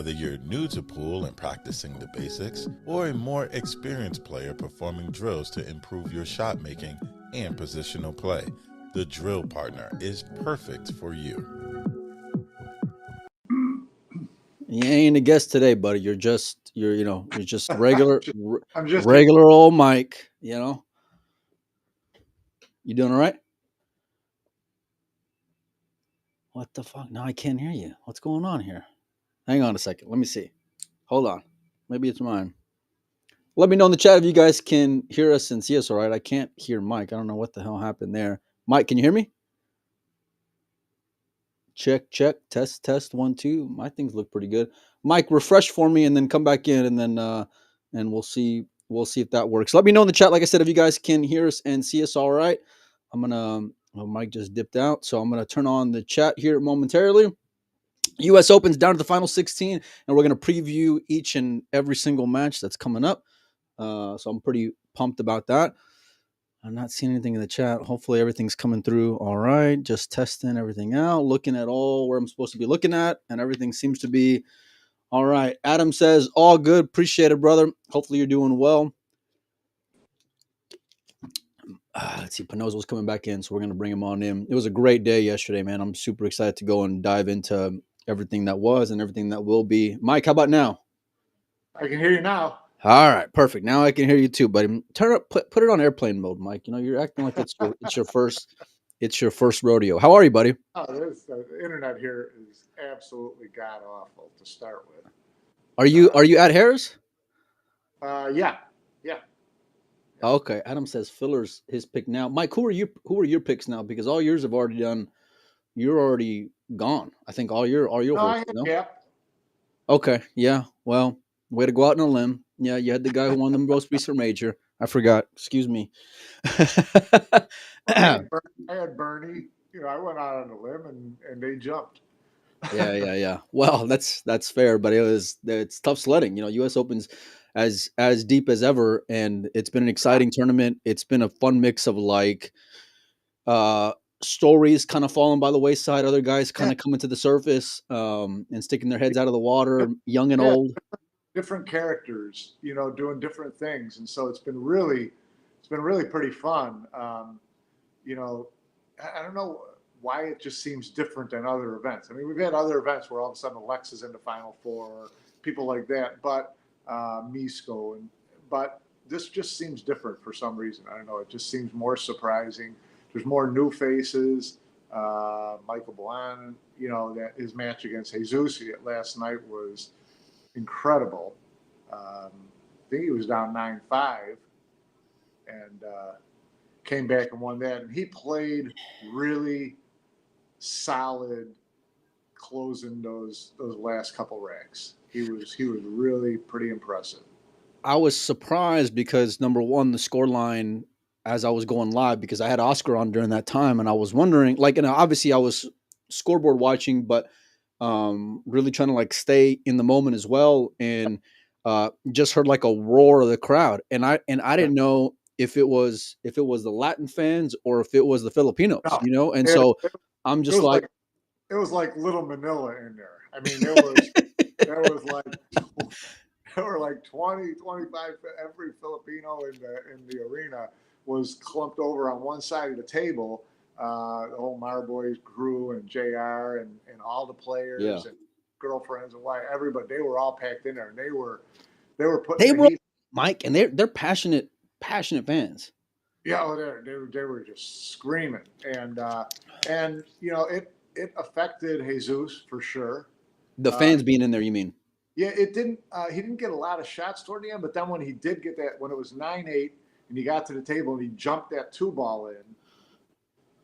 Whether you're new to pool and practicing the basics, or a more experienced player performing drills to improve your shot making and positional play, the Drill Partner is perfect for you. You ain't a guest today, buddy. You're just I'm just here. regular old Mike. You doing all right? What the fuck? No, I can't hear you. What's going on here? Hang on a second. Let me see. Hold on. Maybe it's mine. Let me know in the chat if you guys can hear us and see us all right. I can't hear Mike. I don't know what the hell happened there. Mike, can you hear me? Check, check, test, test, 1, 2. My things look pretty good. Mike, refresh for me and then come back in and we'll see if that works. Let me know in the chat, like I said, if you guys can hear us and see us all right. I'm gonna Mike just dipped out, so I'm gonna turn on the chat here momentarily. US Open's down to the final 16, and we're gonna preview each and every single match that's coming up. So I'm pretty pumped about that. I'm not seeing anything in the chat. Hopefully everything's coming through all right. Just testing everything out, looking at all where I'm supposed to be looking at, and everything seems to be all right. Adam says, all good. Appreciate it, brother. Hopefully you're doing well. Let's see. Pinozo's coming back in, so we're going to bring him on in. It was a great day yesterday, man. I'm super excited to go and dive into everything that was and everything that will be. Mike, how about now? I can hear you now. All right, perfect. Now I can hear you too, buddy. Turn up, put it on airplane mode, Mike. You're acting like it's your first rodeo. How are you, buddy? Oh, the internet here is absolutely god awful to start with. Are you at Harris? Yeah. Okay. Adam says Filler's his pick now. Mike, who are your picks now? Because all yours have already done. You're already gone. I think all your horses. No? Yeah. Okay. Yeah. Well, way to go out on a limb. Yeah, you had the guy who won the most recent major. I forgot. Excuse me. I had Bernie. I went out on a limb and they jumped. Yeah. Well, that's fair, but it's tough sledding. U.S. Open's as deep as ever, and it's been an exciting tournament. It's been a fun mix of uh, stories kind of falling by the wayside, other guys kind of coming to the surface, and sticking their heads out of the water, young and old. Different characters, doing different things, and so it's been really pretty fun. I don't know why it just seems different than other events. I mean, we've had other events where all of a sudden Alexa's in the Final Four, people like that, but Misko, but this just seems different for some reason. I don't know. It just seems more surprising. There's more new faces. Michael Blan, that his match against Jesus last night was incredible. I think he was down 9-5 and came back and won that. And he played really solid closing those last couple racks. He was really pretty impressive. I was surprised because number one, the score line as I was going live, because I had Oscar on during that time, and I was wondering, and obviously I was scoreboard watching, but really trying to stay in the moment as well, and just heard a roar of the crowd, and I didn't know if it was the Latin fans or if it was the Filipinos, and so I'm just it was like Little Manila in there. I mean, there were like 20, 25, every Filipino in the arena was clumped over on one side of the table. The whole Marboys crew and JR and all the players and girlfriends and wife, everybody, they were all packed in there, and they were putting the heat. Mike, and they're passionate fans. Yeah, they were just screaming, and it affected Jesus for sure. The fans being in there, you mean? Yeah, it didn't. He didn't get a lot of shots toward the end, but then when he did get that, when it was 9-8, and he got to the table and he jumped that 2-ball in,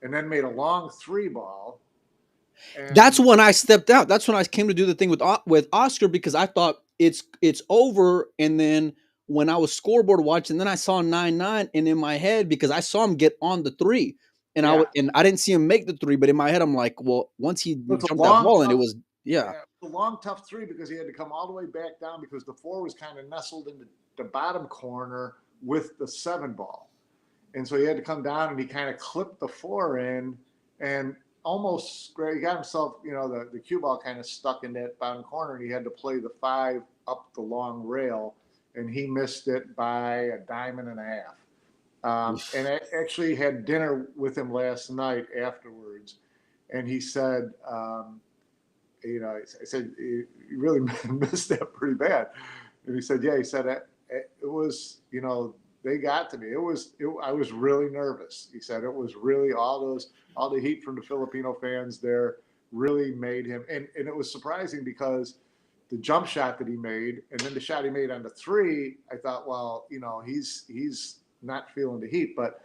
and then made a long 3-ball. That's when I stepped out. That's when I came to do the thing with Oscar, because I thought it's over, and then when I was scoreboard watching, then I saw 9-9, and in my head, because I saw him get on the 3, and I didn't see him make the 3, but in my head I'm like, well, once he jumped that ball in, it was a long tough 3, because he had to come all the way back down, because the 4 was kind of nestled in the bottom corner with the 7-ball, and so he had to come down, and he kind of clipped the 4 in, and almost he got himself, the cue ball kind of stuck in that bottom corner, and he had to play the 5 up the long rail, and he missed it by a diamond and a half. And I actually had dinner with him last night afterwards, and he said, I said, you really missed that pretty bad. And he said, yeah, he said, it was, they got to me. I was really nervous. He said it was really all the heat from the Filipino fans there really made him. And it was surprising because the jump shot that he made and then the shot he made on the 3, I thought, well, he's not feeling the heat, but,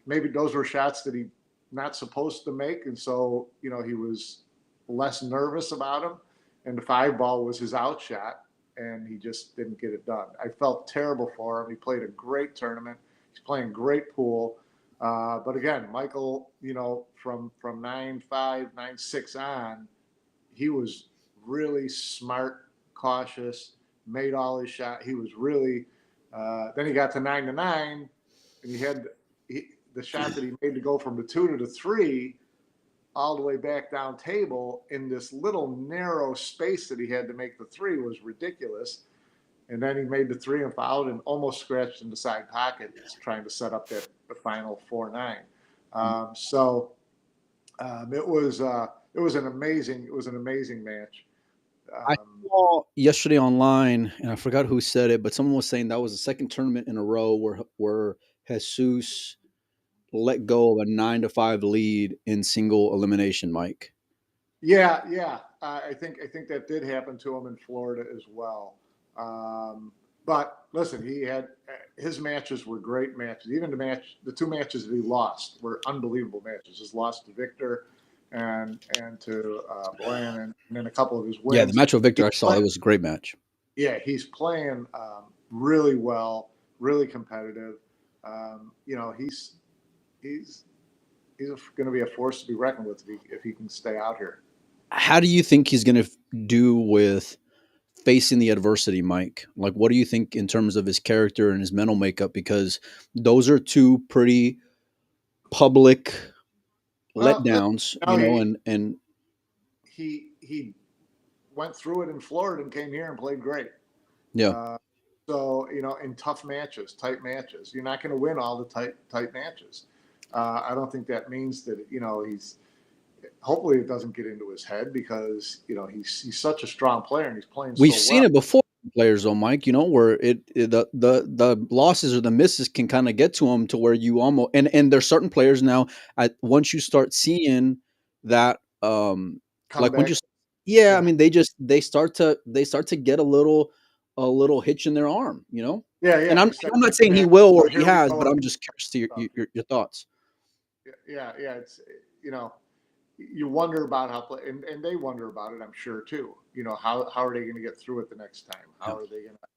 maybe those were shots that he not supposed to make. And so, he was less nervous about him. And the 5 ball was his out shot, and he just didn't get it done. I felt terrible for him. He played a great tournament. He's playing great pool. But again, Michael, from 9-5, 9-6 on, he was really smart, cautious, made all his shots. He was really, then he got to 9-9, and he had the shot that he made to go from the 2 to the 3 all the way back down table in this little narrow space that he had to make the 3 was ridiculous. And then he made the 3 and fouled and almost scratched in the side pocket, trying to set up the final 4-9. It was an amazing match. I saw yesterday online, and I forgot who said it, but someone was saying that was the second tournament in a row where Jesus let go of a 9-5 lead in single elimination, Mike. Yeah. I think that did happen to him in Florida as well. But listen, his matches were great matches. Even the 2 matches that he lost were unbelievable matches. His loss to Victor and to Bland, and then a couple of his wins. Yeah, the match with Victor I saw, it was a great match. Yeah, he's playing really well, really competitive. He's going to be a force to be reckoned with if he can stay out here. How do you think he's going to do with facing the adversity, Mike? Like, what do you think in terms of his character and his mental makeup? Because those are 2 pretty public letdowns, and he went through it in Florida and came here and played great. Yeah. So, in tough matches, tight matches, you're not going to win all the tight matches. I don't think that means that, hopefully it doesn't get into his head because, he's such a strong player and he's playing so well. We've seen it before, players though, Mike, where the losses or the misses can kind of get to him to where you almost, and there's certain players now once you start seeing that, like when I mean, they start to get a little hitch in their arm, Yeah. And I'm not saying he will or he has, but I'm just curious to your thoughts. Yeah. It's, you wonder about how and they wonder about it, I'm sure too. How are they going to get through it the next time? How are they going to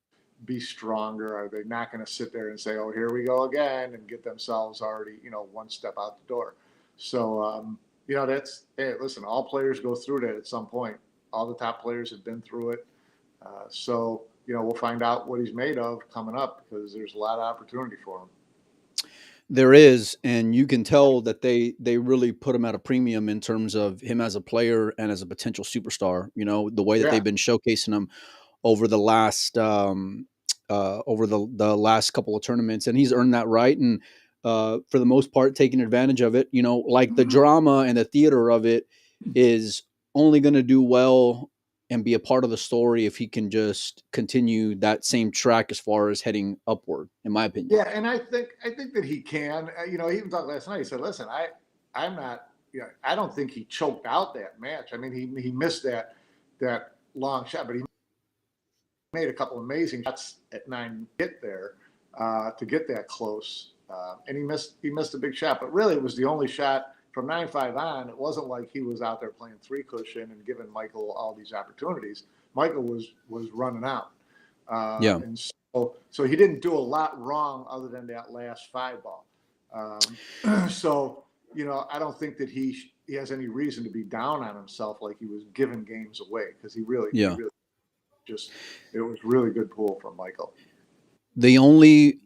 be stronger? Are they not going to sit there and say, "Oh, here we go again," and get themselves already, 1 step out the door? So, listen, all players go through that at some point. All the top players have been through it. So, we'll find out what he's made of coming up because there's a lot of opportunity for him. There is, and you can tell that they really put him at a premium in terms of him as a player and as a potential superstar. The way that they've been showcasing him over the last the last couple of tournaments, and he's earned that right. And for the most part, taking advantage of it. Like the drama and the theater of it is only going to do well and be a part of the story if he can just continue that same track as far as heading upward, in my opinion. Yeah, and I think that he can. He even talked last night. He said, "Listen, I'm not. I don't think he choked out that match. I mean, he missed that long shot, but he made a couple amazing shots at 9 to get there, to get that close, and he missed a big shot. But really, it was the only shot." From 9-5 on, it wasn't like he was out there playing 3 cushion and giving Michael all these opportunities. Michael was running out. And so he didn't do a lot wrong other than that last 5 ball. So, I don't think that he has any reason to be down on himself like he was giving games away because he really it was really good pool from Michael. The only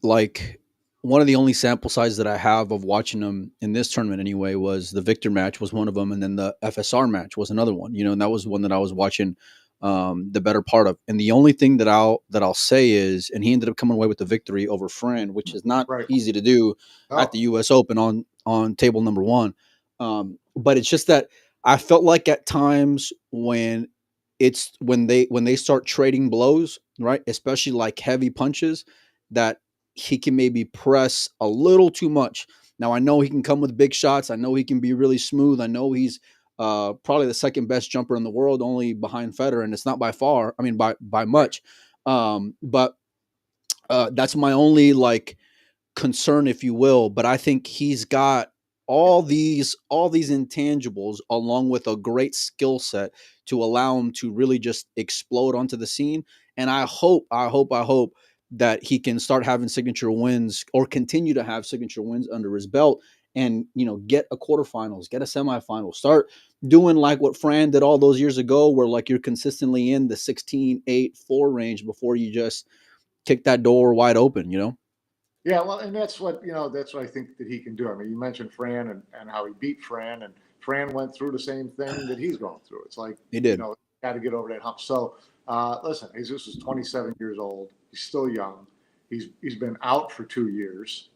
one of the only sample sizes that I have of watching them in this tournament anyway was the Victor match was one of them, and then the FSR match was another one. And that was one that I was watching the better part of. And the only thing that I'll say is, and he ended up coming away with the victory over Fran, which is not Right. easy to do at Oh, the U.S. Open on table number one. But it's just that I felt like at times when they start trading blows, right, especially like heavy punches, that he can maybe press a little too much. Now I know he can come with big shots. I know he can be really smooth. I know he's probably the second best jumper in the world, only behind Federer, and it's not by far. I mean, by much. But that's my only like concern, if you will. But I think he's got all these intangibles along with a great skill set to allow him to really just explode onto the scene. And I hope that he can start having signature wins or continue to have signature wins under his belt, and get a quarterfinals, get a semifinal, start doing like what Fran did all those years ago, where like you're consistently in the 16-8-4 range before you just kick that door wide open. yeah. Well, and that's what I think that he can do. I mean, you mentioned Fran and how he beat Fran, and Fran went through the same thing that he's going through. It's like, He did. got to get over that hump. So, listen, Jesus is 27 years old. He's still young. He's been out for 2 years.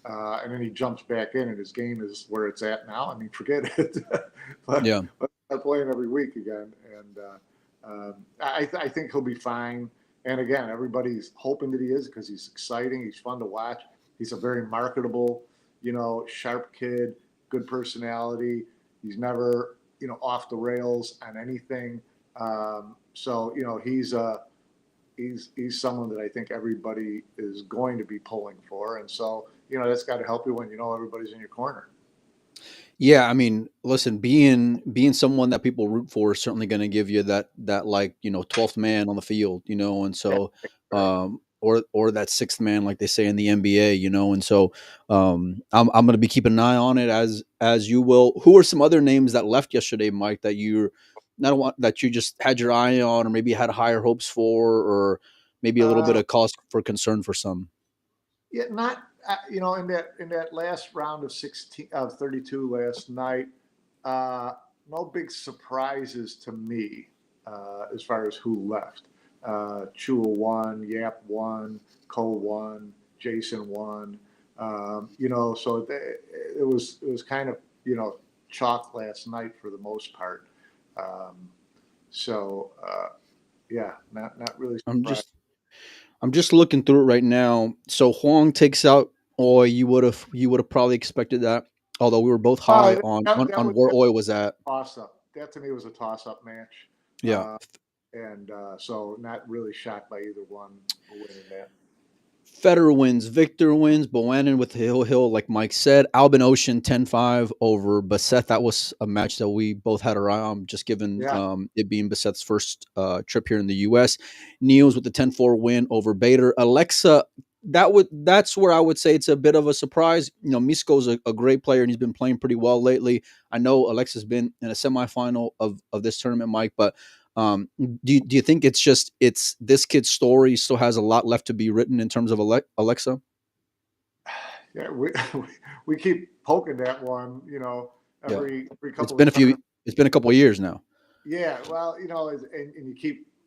And then he jumps back in, and his game is where it's at now. I mean, forget it. Yeah. Let's start playing every week again, and I think he'll be fine. And again, everybody's hoping that he is, because he's exciting. He's fun to watch. He's a very marketable, sharp kid, good personality. He's never, off the rails on anything. So he's someone that I think everybody is going to be pulling for, and so that's got to help you when everybody's in your corner. Yeah, I mean, listen, being someone that people root for is certainly going to give you that like 12th man on the field, and Yeah, so right. or that sixth man, like they say in the NBA, and so I'm going to be keeping an eye on it as you will. Who are some other names that left yesterday, Mike, that you not want that you just had your eye on, or maybe had higher hopes for, or maybe a little bit Uh, of cause for concern for some? yeah, not in that last round of 32 last night. Uh, no big surprises to me as far as who left. Chua won, Yap won, Cole won, Jason won. So it was kind of chalk last night for the most part. Um, so yeah, not really I'm surprised. just I'm just looking through it right now. So Huang takes out Oi. You would have probably expected that. Although we were both Oh, high on that, on, that on was where a Oi was at. toss up. That to me was a toss up match. Yeah. Uh, and so not really shocked by either one winning that. Federer wins, Victor wins, Boannon with Hill, like Mike said. Albin Ocean 10-5 over Bassett. That was a match that we both had our eye on, just given Yeah. it being Bassett's first trip here in the U.S. Niels with the 10-4 win over Bader. Alexa, that's where I would say it's a bit of a surprise. Misko's a great player, and he's been playing pretty well lately. I know Alexa's been in a semifinal of this tournament, Mike, but do you think it's this kid's story still has a lot left to be written in terms of Alexa? Yeah, we keep poking that one, Yeah, every it's couple been of a few. tournaments. It's been a couple of years now. Yeah, well, and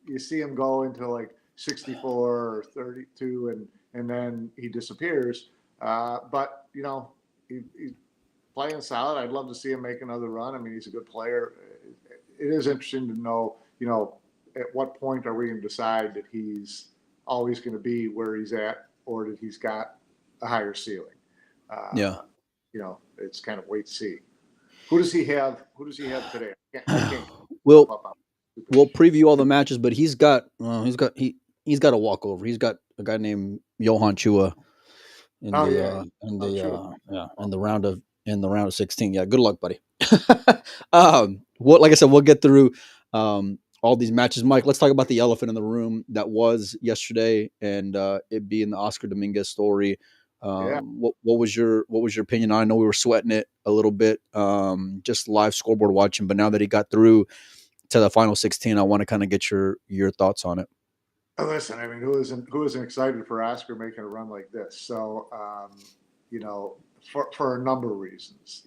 you see him go into like 64 or 32, and then he disappears. But he's playing solid. I'd love to see him make another run. I mean, he's a good player. It is interesting to know, at what point are we going to decide that he's always going to be where he's at, or that he's got a higher ceiling? Yeah. It's kind of wait to see. Who does he have? Who does he have today? I can't keep we'll up on stupid we'll preview all the matches, but he's got a walkover. He's got a guy named Johan Chua in Oh the yeah. Oh true. yeah in the round of 16. Yeah, good luck, buddy. What like I said, we'll get through all these matches. Mike, let's talk about the elephant in the room that was yesterday, and it being the Oscar Dominguez story. Yeah. What was your opinion? I know we were sweating it a little bit, just live scoreboard watching, but now that he got through to the final 16, I want to kind of get your thoughts on it. Listen, I mean, who isn't excited for Oscar making a run like this? So, you know, for a number of reasons.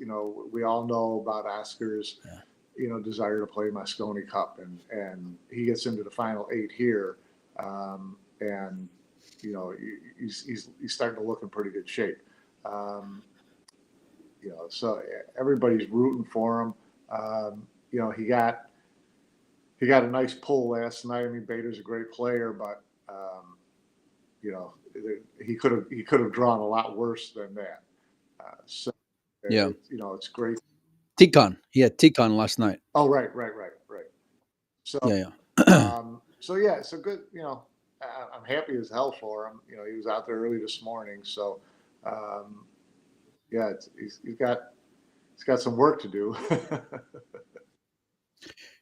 We all know about Oscar's Yeah. desire to play Mosconi Cup, and he gets into the final eight here, and he's starting to look in pretty good shape. Um, so everybody's rooting for him. He got a nice pull last night. I mean, Bader's a great player, but you know he could have drawn a lot worse than that. So Yeah. it's great. Tikon. He had Tikon last night. Oh, right, right, right, right. So Yeah, yeah. so yeah, so good. I'm happy as hell for him. He was out there early this morning, so um, yeah, he's got some work to do.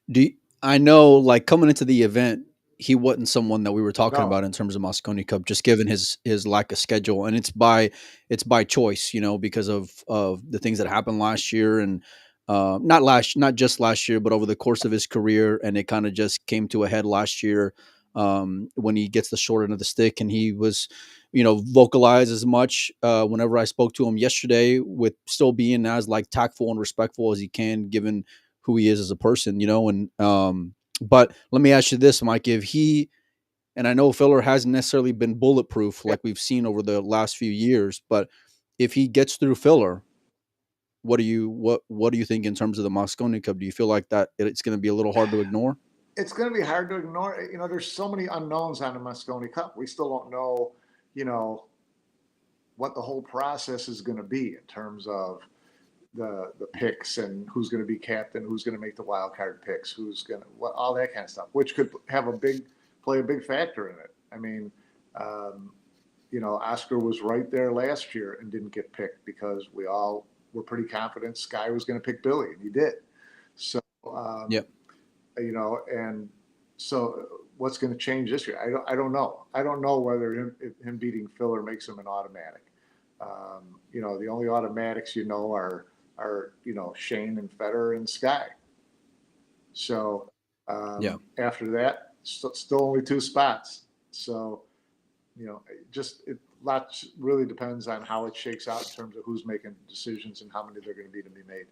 Do you, I know, like coming into the event, he wasn't someone that we were talking No, about in terms of Mosconi Cup, just given his lack of schedule, and it's by choice, because of the things that happened last year, and not just last year, but over the course of his career, and it kind of just came to a head last year when he gets the short end of the stick, and he was. Vocalize as much whenever I spoke to him yesterday, with still being as like tactful and respectful as he can, given who he is as a person, and but let me ask you this, Mike, if he and I know filler hasn't necessarily been bulletproof yeah, like we've seen over the last few years, but if he gets through filler, what do you think in terms of the Mosconi Cup? Do you feel like that it's going to be a little hard to ignore? it's going to be hard to ignore. There's so many unknowns on the Mosconi Cup. We still don't know, you know, what the whole process is going to be in terms of the picks and who's going to be captain, who's going to make the wild card picks, who's going to all that kind of stuff, which could play a big factor in it. I mean, um, Oscar was right there last year and didn't get picked because we all were pretty confident Sky was going to pick Billy, and he did. So, Yep. and so what's going to change this year? I don't know. I don't know whether him beating Filler makes him an automatic. The only automatics are Shane and Federer and Sky. So Yeah. after that, still only two spots. So just lots really depends on how it shakes out in terms of who's making decisions and how many they're going to be made.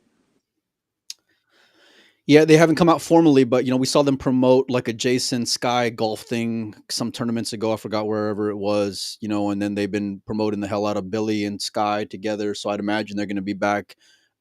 Yeah, they haven't come out formally, but we saw them promote like a Jason Sky golf thing some tournaments ago. I forgot wherever it was, and then they've been promoting the hell out of Billy and Sky together. So I'd imagine they're going to be back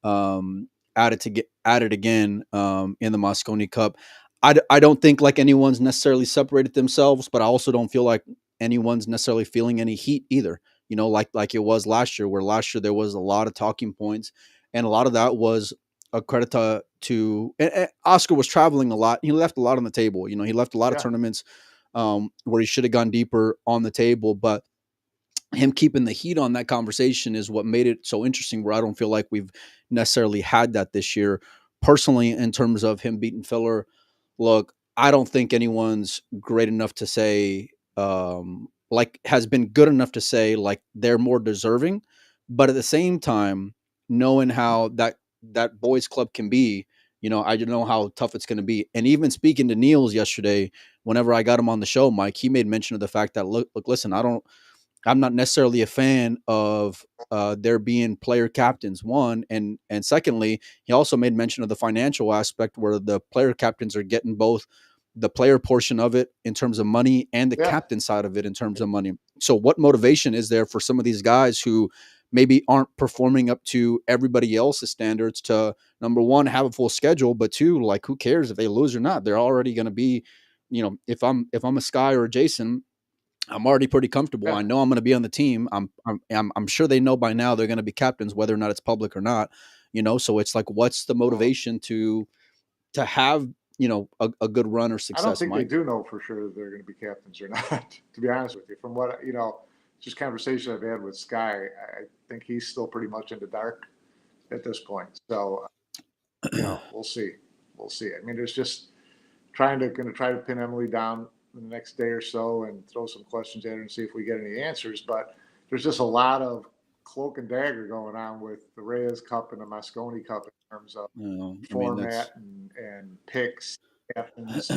um, at it again in the Mosconi Cup. I don't think like anyone's necessarily separated themselves, but I also don't feel like anyone's necessarily feeling any heat either. Like it was last year, where last year there was a lot of talking points, and a lot of that was a credit to and Oscar was traveling a lot. He left a lot on the table. He left a lot of Yeah, tournaments where he should have gone deeper on the table, but him keeping the heat on that conversation is what made it so interesting, where I don't feel like we've necessarily had that this year. Personally, in terms of him beating Filler, look, I don't think anyone's great enough to say, like, has been good enough to say, like, they're more deserving. But at the same time, knowing how that boys club can be, I don't know how tough it's going to be. And even speaking to Niels yesterday, whenever I got him on the show, Mike, he made mention of the fact that, look, listen, I'm not necessarily a fan of there being player captains. One, and secondly, he also made mention of the financial aspect, where the player captains are getting both the player portion of it in terms of money and the yeah, captain side of it in terms of money. So, what motivation is there for some of these guys who maybe aren't performing up to everybody else's standards to, number one, have a full schedule, but two, like, who cares if they lose or not? They're already going to be, if I'm a Sky or a Jason, I'm already pretty comfortable. yeah. I know I'm going to be on the team. I'm sure they know by now they're going to be captains, whether or not it's public or not. So it's like, what's the Well, motivation to have a good run or I don't success, think they Mike? do know for sure that they're going to be captains or not. To be honest with you, from what just conversation I've had with Sky, I think he's still pretty much in the dark at this point. So we'll see. We'll see. I mean, there's just going to try to pin Emily down in the next day or so and throw some questions at her and see if we get any answers. But there's just a lot of cloak and dagger going on with the Reyes Cup and the Mosconi Cup in terms of I mean, that's format and picks. happens.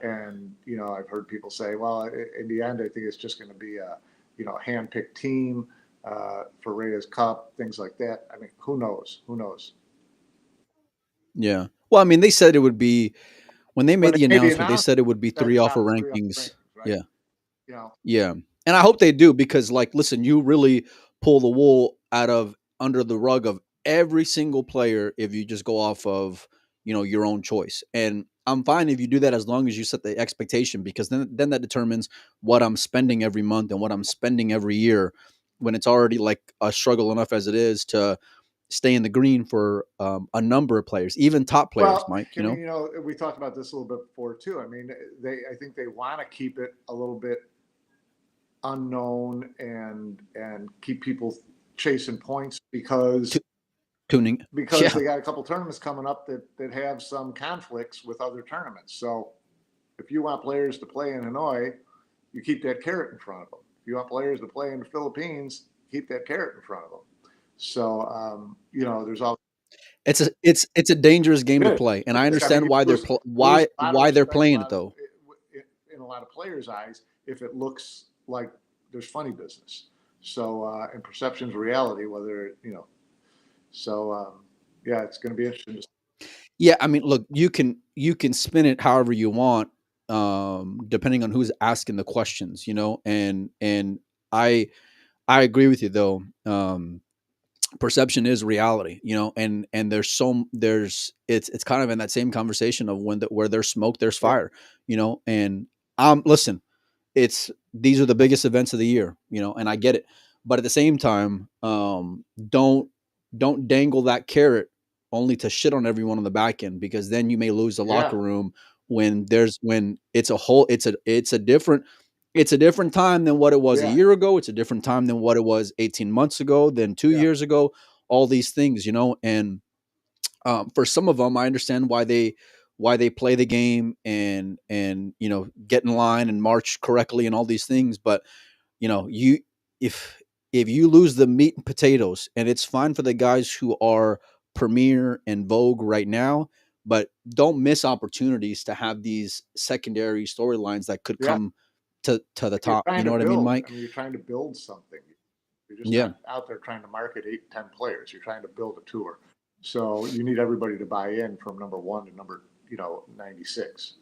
And I've heard people say, well, in the end, I think it's just going to be a hand-picked team for Reyes Cup, things like that. I mean, who knows? Who knows? Yeah. Well, I mean, they said it would be when they made When they the made the announcement. They announcement, said it would be that three offer top three rankings. rankings, right? Yeah. You know, Yeah. And I hope they do because, like, listen, you really pull the wool out of under the rug of every single player if you just go off of, your own choice. And I'm fine if you do that as long as you set the expectation because then that determines what I'm spending every month and what I'm spending every year when it's already like a struggle enough as it is to stay in the green for a number of players, even top players, well, Mike, I mean, we talked about this a little bit before too. I mean, I think they want to keep it a little bit unknown and keep people chasing points Tu- tuning. because Yeah. they got a couple tournaments coming up that have some conflicts with other tournaments. So if you want players to play in Hanoi, you keep that carrot in front of them. If you want players to play in the Philippines, keep that carrot in front of them. So there's all It's a dangerous game to it play, and is. I I mean, understand you why lose why a lot of they're respect, playing it though. in a lot of players' eyes if it looks like there's funny business. So and perception's reality, whether So yeah, it's going to be interesting. Yeah, I mean, look, you can spin it however you want, depending on who's asking the questions, and I I agree with you though. Perception is reality, and it's kind of in that same conversation of where there's smoke, there's Yeah, fire, and listen, these are the biggest events of the year, and I get it. But at the same time, don't don't dangle that carrot only to shit on everyone on the back end because then you may lose the yeah, locker room when it's a whole it's a different time than what it was a yeah, year ago. It's a different time than what it was 18 months ago, than two yeah, years ago. All these things, and for some of them, I understand why they play the game and get in line and march correctly and all these things. But you if you lose the meat and potatoes, and it's fine for the guys who are premier and vogue right now, but don't miss opportunities to have these secondary storylines that could yeah. come to the You're top. trying You to know what I mean, build. I Mike? mean, you're trying to build something. You're just Yeah. not out there trying to market 8, 10 players. You're trying to build a tour. So you need everybody to buy in from number one to number 96.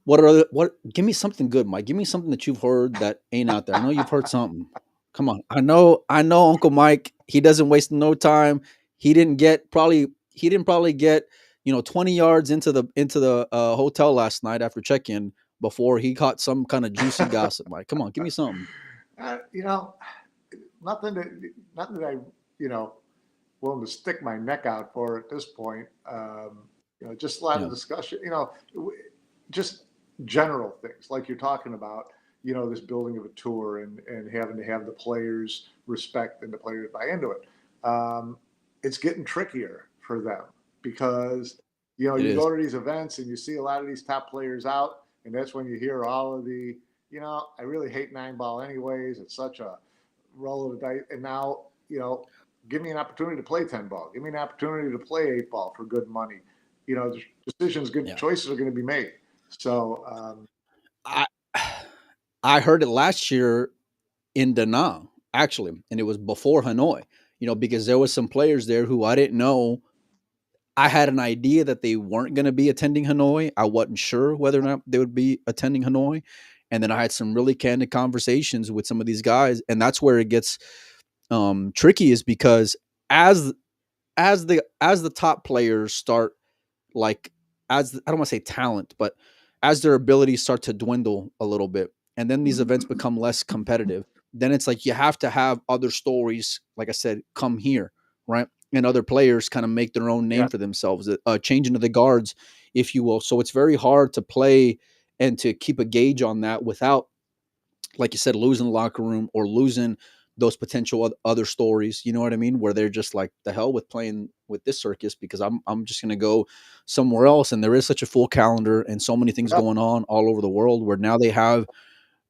What are other what give me something good, Mike. Give me something that you've heard that ain't out there. I know you've heard something. Come on. I know Uncle Mike, he doesn't waste no time. He didn't probably get, 20 yards into the hotel last night after check-in before he caught some kind of juicy gossip, Mike. Come on, give me something. uh, you know, nothing that I you know willing to stick my neck out for at this point. Just a lot of Yeah. discussion. Just general things like you're talking about. This building of a tour and having to have the players respect and the players buy into it. It's getting trickier for them because It you is. go to these events and you see a lot of these top players out, and that's when you hear all of the I really hate 9 ball anyways. It's such a roll of the dice. And now, give me an opportunity to play 10 ball. Give me an opportunity to play 8 ball for good money. Decisions, good Yeah. choices are going to be made. So, I I heard it last year in Da Nang, actually, and it was before Hanoi, because there was some players there who I didn't know. I had an idea that they weren't going to be attending Hanoi. I wasn't sure whether or not they would be attending Hanoi. And then I had some really candid conversations with some of these guys, and that's where it gets tricky, is because as as the top players start, like, I don't want to say talent, but as their abilities start to dwindle a little bit, and then these events become less competitive, then it's like you have to have other stories, like I said, come here, right? And other players kind of make their own yeah, name for themselves, changing to the guards, if you will. So it's very hard to play and to keep a gauge on that without, like you said, losing the locker room or losing those potential other stories. You know what I mean? Where they're just like, the hell with playing with this circus because I'm just gonna go somewhere else. And there is such a full calendar and so many things yeah, going on all over the world where now they have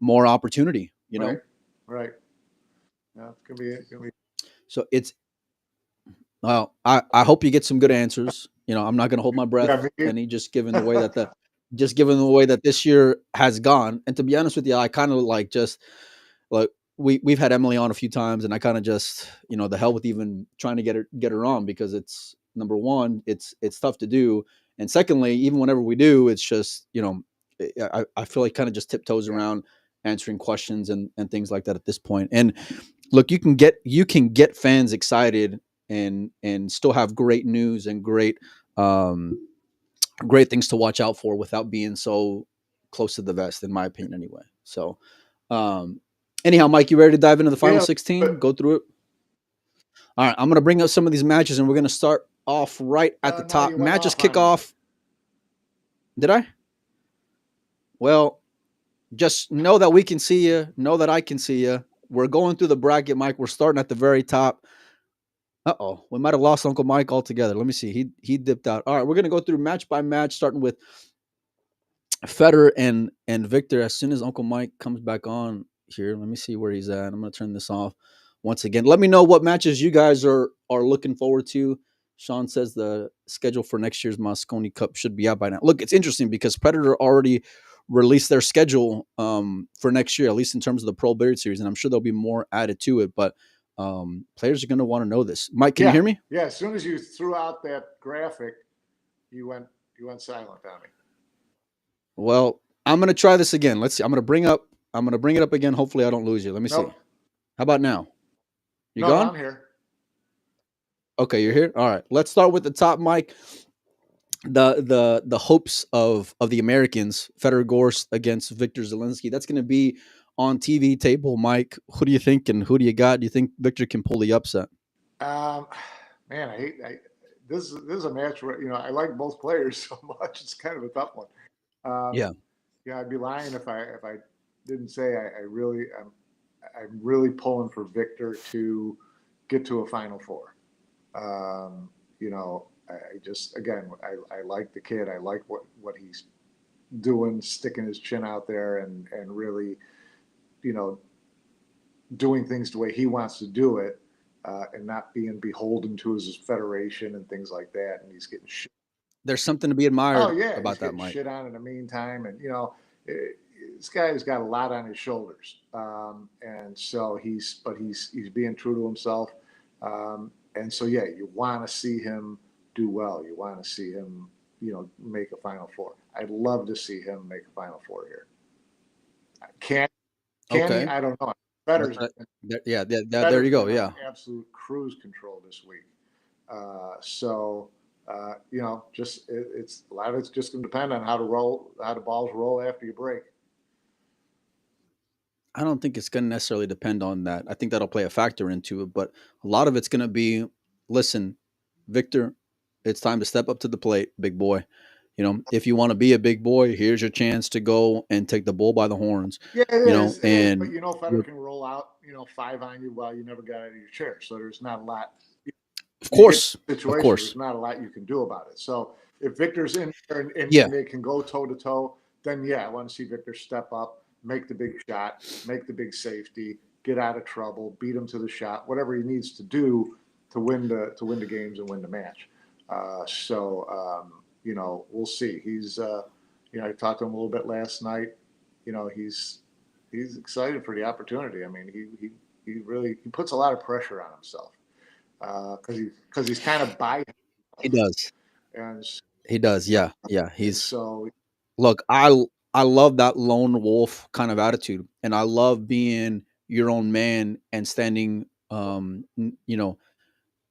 more opportunity. right, right. Yeah, it's gonna be. So it's, well, I hope you get some good answers. I'm not going to hold my Yeah, breath me. any, just given the way that this year has gone. And to be honest with you, I kind of like we've had Emily on a few times, and I kind of just, the hell with even trying to get her on, because it's, number one, it's tough to do, and secondly, even whenever we do, it's just, I feel like kind of just tiptoes Yeah. around answering questions and things like that at this point. And look, you can get fans excited and still have great news and great things to watch out for without being so close to the vest, in my opinion, anyway. So, um, anyhow, Mike, you ready to dive into the final Yeah, 16? but Go through it. All right, I'm going to bring up some of these matches, and we're going to start off right at the no, top. you went Matches off kick on me. off. Did I? Well, just know that we can see you. Know that I can see you. We're going through the bracket, Mike. We're starting at the very top. Uh-oh, we might have lost Uncle Mike altogether. Let me see. He dipped out. All right, we're going to go through match by match, starting with Federer and Victor. As soon as Uncle Mike comes back on here, let me see where he's at. I'm going to turn this off once again. Let me know what matches you guys are looking forward to. Sean says the schedule for next year's Mosconi Cup should be out by now. Look, it's interesting because Predator already released their schedule for next year, at least in terms of the Pro Billiard Series, and I'm sure there'll be more added to it. But players are going to want to know this. Mike, can you hear me? Yeah. As soon as you threw out that graphic, you went silent on me. Well, I'm going to try this again. Let's see. I'm going to bring it up again. Hopefully, I don't lose you. Let me see. Nope. How about now? You No, gone? I'm here. Okay, you're here. All right. Let's start with the top, Mike. The hopes of the Americans, Federer Gorst against Victor Zelensky. That's going to be on TV table, Mike. Who do you think, and who do you got? Do you think Victor can pull the upset? Man, this is a match where I like both players so much. It's kind of a tough one. Yeah. Yeah, I'd be lying if I didn't say I'm really pulling for Victor to get to a Final Four. I just, again, I like the kid. I like what he's doing, sticking his chin out there and really, doing things the way he wants to do it, and not being beholden to his federation and things like that. And he's getting shit. There's something to be Oh admired yeah, he's about that, getting Mike. shit on in the meantime, and this guy's got a lot on his shoulders, and so he's being true to himself, and so yeah, you want to see him do well. You want to see him, make a Final Four. I'd love to see him make a Final Four here. Can he? Okay. I don't know. Better's Yeah, there Better's you go. been on Yeah. absolute cruise control this week. Just it's a lot of it's just going to depend on how the balls roll after you break. I don't think it's going to necessarily depend on that. I think that'll play a factor into it, but a lot of it's going to be, listen, Victor, it's time to step up to the plate, big boy. If you want to be a big boy, here's your chance to go and take the bull by the horns. Yeah, it is. It is. But And Federer can roll out, five on you while you never got out of your chair. So there's not a lot. of You get course, the of situation. course, There's not a lot you can do about it. So if Victor's in there and yeah, they can go toe to toe, then yeah, I want to see Victor step up, make the big shot, make the big safety, get out of trouble, beat him to the shot, whatever he needs to do to win the games and win the match. We'll see. He's I talked to him a little bit last night. He's excited for the opportunity. I mean, he really puts a lot of pressure on himself because he's kind of by he does. and He does. Yeah, yeah. and He's so look. I love that lone wolf kind of attitude, and I love being your own man and standing.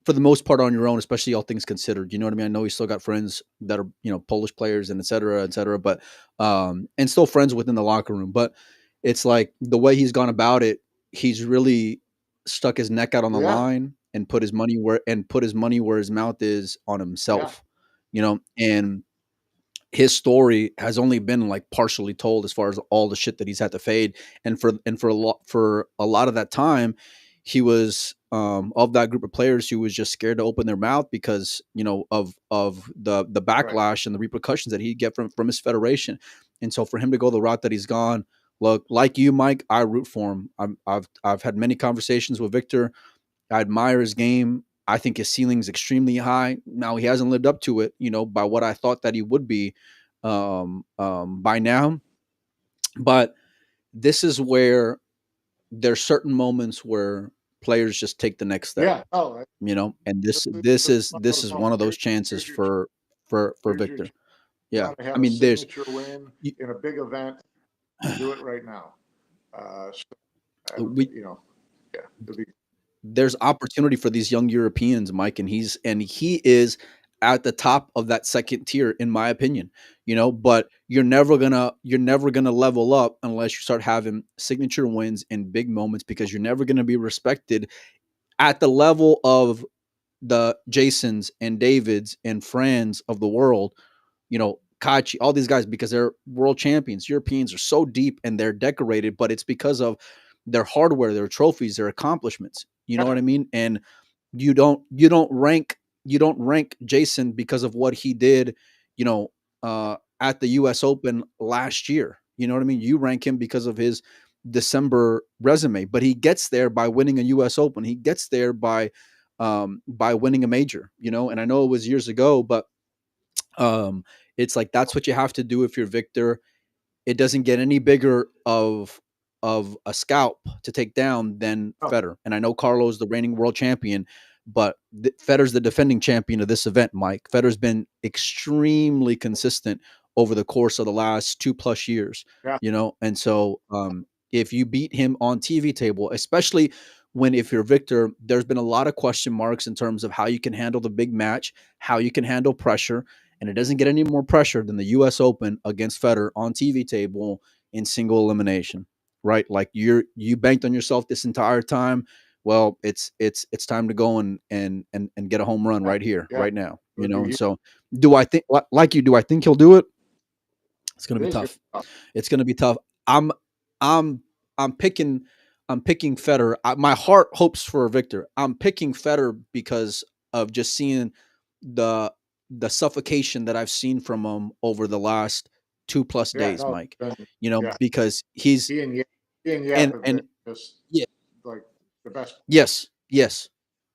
For the most part on your own, especially all things considered. You know what I mean? I know you still got friends that are, Polish players and et cetera, but and still friends within the locker room. But it's like the way he's gone about it, he's really stuck his neck out on the yeah, line and put his money where his mouth is on yeah, himself. And his story has only been like partially told as far as all the shit that he's had to fade. And for a lot of that time, he was of that group of players who was just scared to open their mouth because of the right. backlash and the repercussions that he'd get from his federation. And so for him to go the route that he's gone, look, like you, Mike, I root for him. I've had many conversations with Victor. I admire his game. I think his ceiling is extremely high. Now he hasn't lived up to it, by what I thought that he would be by now. But this is where there's certain moments where players just take the next step, Yeah. Oh, and this this is one of those chances here's your for here's your Victor. chance. You Yeah, want to I have a mean, signature win y- in a big event. Do it right now. So, we yeah, it'll be there's opportunity for these young Europeans, Mike, and he is at the top of that second tier, in my opinion. But you're never gonna level up unless you start having signature wins and big moments, because you're never gonna be respected at the level of the Jasons and Davids and Frans of the world, Kachi, all these guys, because they're world champions. Europeans are so deep and they're decorated, but it's because of their hardware, their trophies, their accomplishments. You know yeah, what I mean? And you don't rank Jason because of what he did, you know, at the US Open last year. You know what I mean? You rank him because of his December resume, but he gets there by winning a US Open. He gets there by winning a major, and I know it was years ago, but um, it's like that's what you have to do if you're Victor. It doesn't get any bigger of a scalp to take down than oh, Federer. And I know Carlo's the reigning world champion, but Federer's the defending champion of this event, Mike. Federer's been extremely consistent over the course of the last 2+ years, yeah, and so if you beat him on TV table, especially when if you're Victor, there's been a lot of question marks in terms of how you can handle the big match, how you can handle pressure, and it doesn't get any more pressure than the U.S. Open against Federer on TV table in single elimination, right? Like you banked on yourself this entire time. Well, it's time to go and get a home run yeah, right here, yeah. right now, It'll be And huge. so, do I think like you? Do I think he'll do it? It's going to It be is good tough. stuff. It's going to be tough. I'm I'm I'm picking Federer. My heart hopes for Victor. I'm picking Federer because of just seeing the suffocation that I've seen from him over the last 2+ Yeah, days, no, Mike. then, You know, yeah. because he's He and Yap have and been just yeah, like the best yes,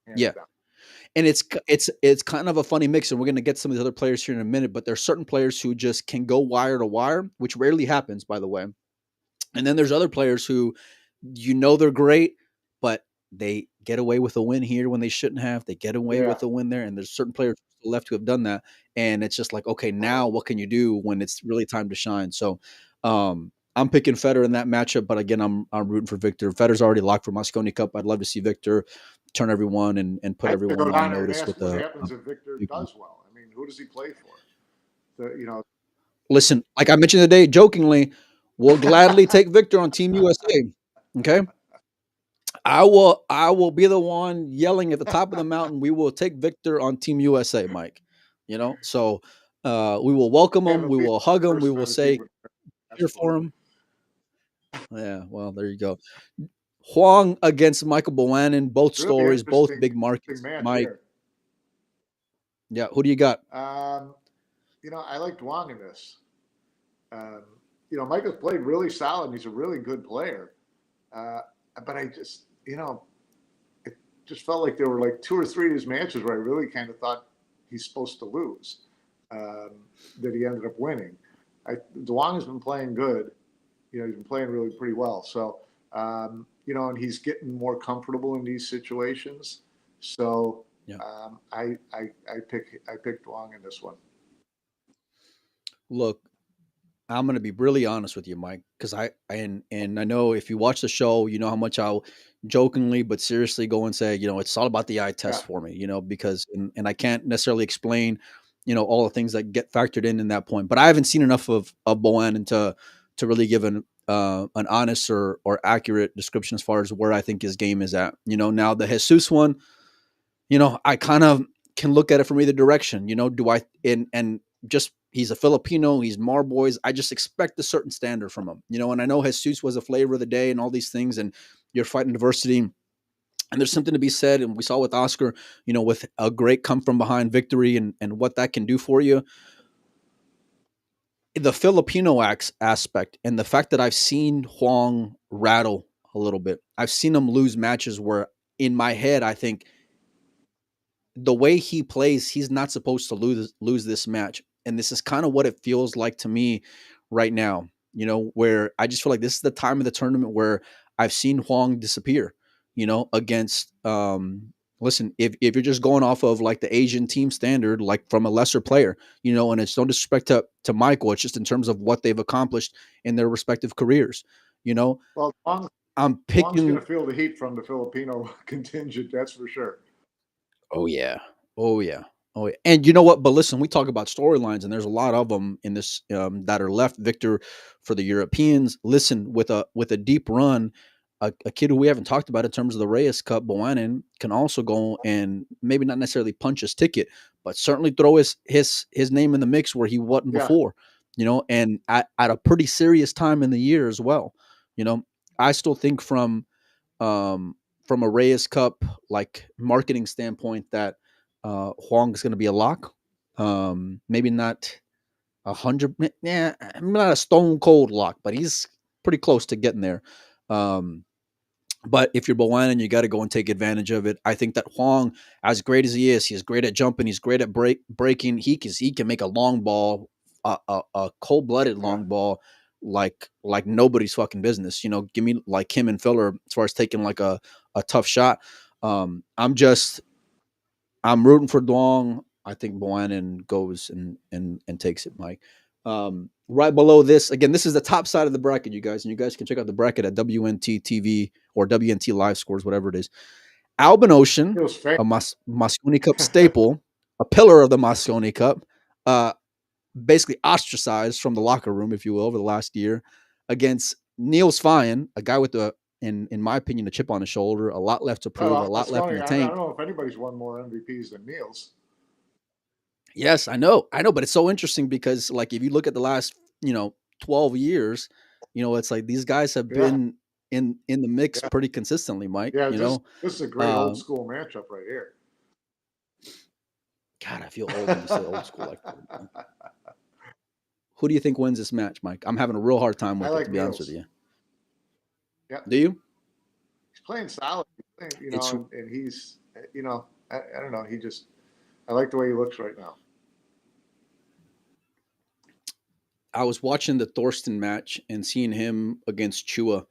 hands yeah. down. And it's kind of a funny mix, and we're gonna get some of the other players here in a minute. But there's certain players who just can go wire to wire, which rarely happens, by the way. And then there's other players who they're great, but they get away with a win here when they shouldn't have. They get away Yeah, with a win there, and there's certain players left who have done that. And it's just like, okay, now what can you do when it's really time to shine? So I'm picking Federer in that matchup, but again, I'm rooting for Victor. Federer's already locked for Mosconi Cup. I'd love to see Victor turn everyone and put I have to everyone go on down there and notice ask with what a happens if Victor big win. does well. I mean, who does he play for? Listen, like I mentioned today, jokingly, we'll gladly take Victor on Team USA. Okay. I will be the one yelling at the top of the mountain. We will take Victor on Team USA, Mike. So we will welcome have him. him We be will hug the him. We person will on the team say with cheer for passport. him. Yeah, well, there you go. Huang against Michael Bowanin, both Really stories, both interesting, big interesting markets. match Mike, here. yeah, who do you got? Um, I liked Wong in this. Um, Michael's played really solid. He's a really good player. Uh, but I just, it just felt like there were like two or three of his matches where I really kind of thought he's supposed to lose, um, that he ended up winning. Duong has been playing good. He's been playing really pretty well. So, and he's getting more comfortable in these situations. So, Yeah. I picked Duong in this one. Look, I'm gonna be really honest with you, Mike, because and I know if you watch the show, you know how much I'll jokingly but seriously go and say, it's all about the eye Yeah, test for me, because and I can't necessarily explain, all the things that get factored in that point. But I haven't seen enough of Bowen to really give an honest or accurate description as far as where I think his game is at. Now the Jesus one, I kind of can look at it from either direction. Do I and just he's a Filipino, he's Marboys. I just expect a certain standard from him. And I know Jesus was a flavor of the day and all these things, and you're fighting diversity. And there's something to be said, and we saw with Oscar, with a great come from behind victory and what that can do for you. The Filipino aspect and the fact that I've seen Huang rattle a little bit. I've seen him lose matches where in my head I think the way he plays, he's not supposed to lose this match. And this is kind of what it feels like to me right now, where I just feel like this is the time of the tournament where I've seen Huang disappear, against listen, if you're just going off of like the Asian team standard, like from a lesser player, and it's no disrespect to Michael, it's just in terms of what they've accomplished in their respective careers, Well, I'm Long's going picking. to feel the heat from the Filipino contingent, that's for sure. Oh yeah. Oh yeah. Oh yeah. And you know what? But listen, we talk about storylines, and there's a lot of them in this that are left. Victor for the Europeans. Listen, with a deep run, a kid who we haven't talked about in terms of the Reyes Cup, Boanen, can also go and maybe not necessarily punch his ticket, but certainly throw his name in the mix where he wasn't Yeah. before. And at a pretty serious time in the year as well. I still think um, from a Reyes Cup like marketing standpoint that Huang is going to be a lock. Maybe not 100. Yeah, not a stone cold lock, but he's pretty close to getting there. Um, but if you're Bowanan, you got to go and take advantage of it. I think that Huang, as great as he is, he's great at jumping. He's great at breaking. He can make a long ball, a cold blooded Yeah. long ball, like nobody's fucking business. Give me like him and Filler as far as taking like a tough shot. I'm rooting for Duong. I think Bowanan goes and takes it, Mike. Right below this, again, this is the top side of the bracket, you guys, and you guys can check out the bracket at WNT TV or WNT Live Scores, whatever it is. Albin Ocean, It was fair. a Mosconi Cup staple, a pillar of the Mosconi Cup, basically ostracized from the locker room, if you will, over the last year, against Niels Fyan, a guy with in my opinion, a chip on his shoulder, a lot left to prove, a Well, lot that's left in funny. the I don't tank. know if anybody's won more MVPs than Niels. Yes, I know, but it's so interesting because like if you look at the last, 12 years, it's like these guys have Yeah. been in the mix Yeah. pretty consistently, Mike. Yeah. This is a great old school matchup right here. God, I feel old when you say old school like that. Man. Who do you think wins this match, Mike? I'm having a real hard time I with it, like to be honest with Niels. you. Yeah. Do you? He's playing solid, It's and he's, I don't know. I like the way he looks right now. I was watching the Thorsten match and seeing him against Chua,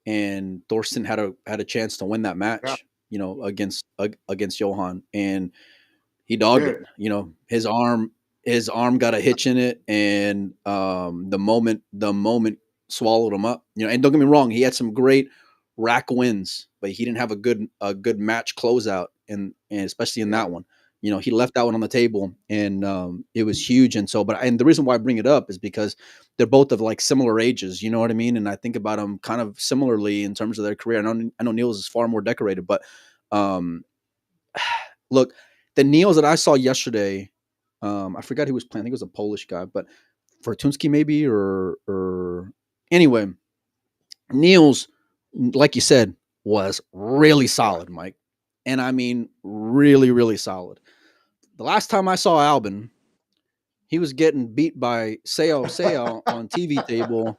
and Thorsten had a chance to win that Yeah. match, against Johan, and he He dogged it. did. His arm got a hitch in it, and the moment swallowed him up. And don't get me wrong, he had some great rack wins, but he didn't have a good match closeout, and especially in Yeah. that one. He left that one on the table, and it was huge. And the reason why I bring it up is because they're both of like similar ages. You know what I mean? And I think about them kind of similarly in terms of their career. I know Niels is far more decorated, but um, look, the Niels that I saw yesterday, I forgot who was playing. I think it was a Polish guy, but Fortunski maybe or anyway, Niels, like you said, was really Yeah. solid, Mike. And I mean really, really solid. The last time I saw Albin, he was getting beat by Seo on TV table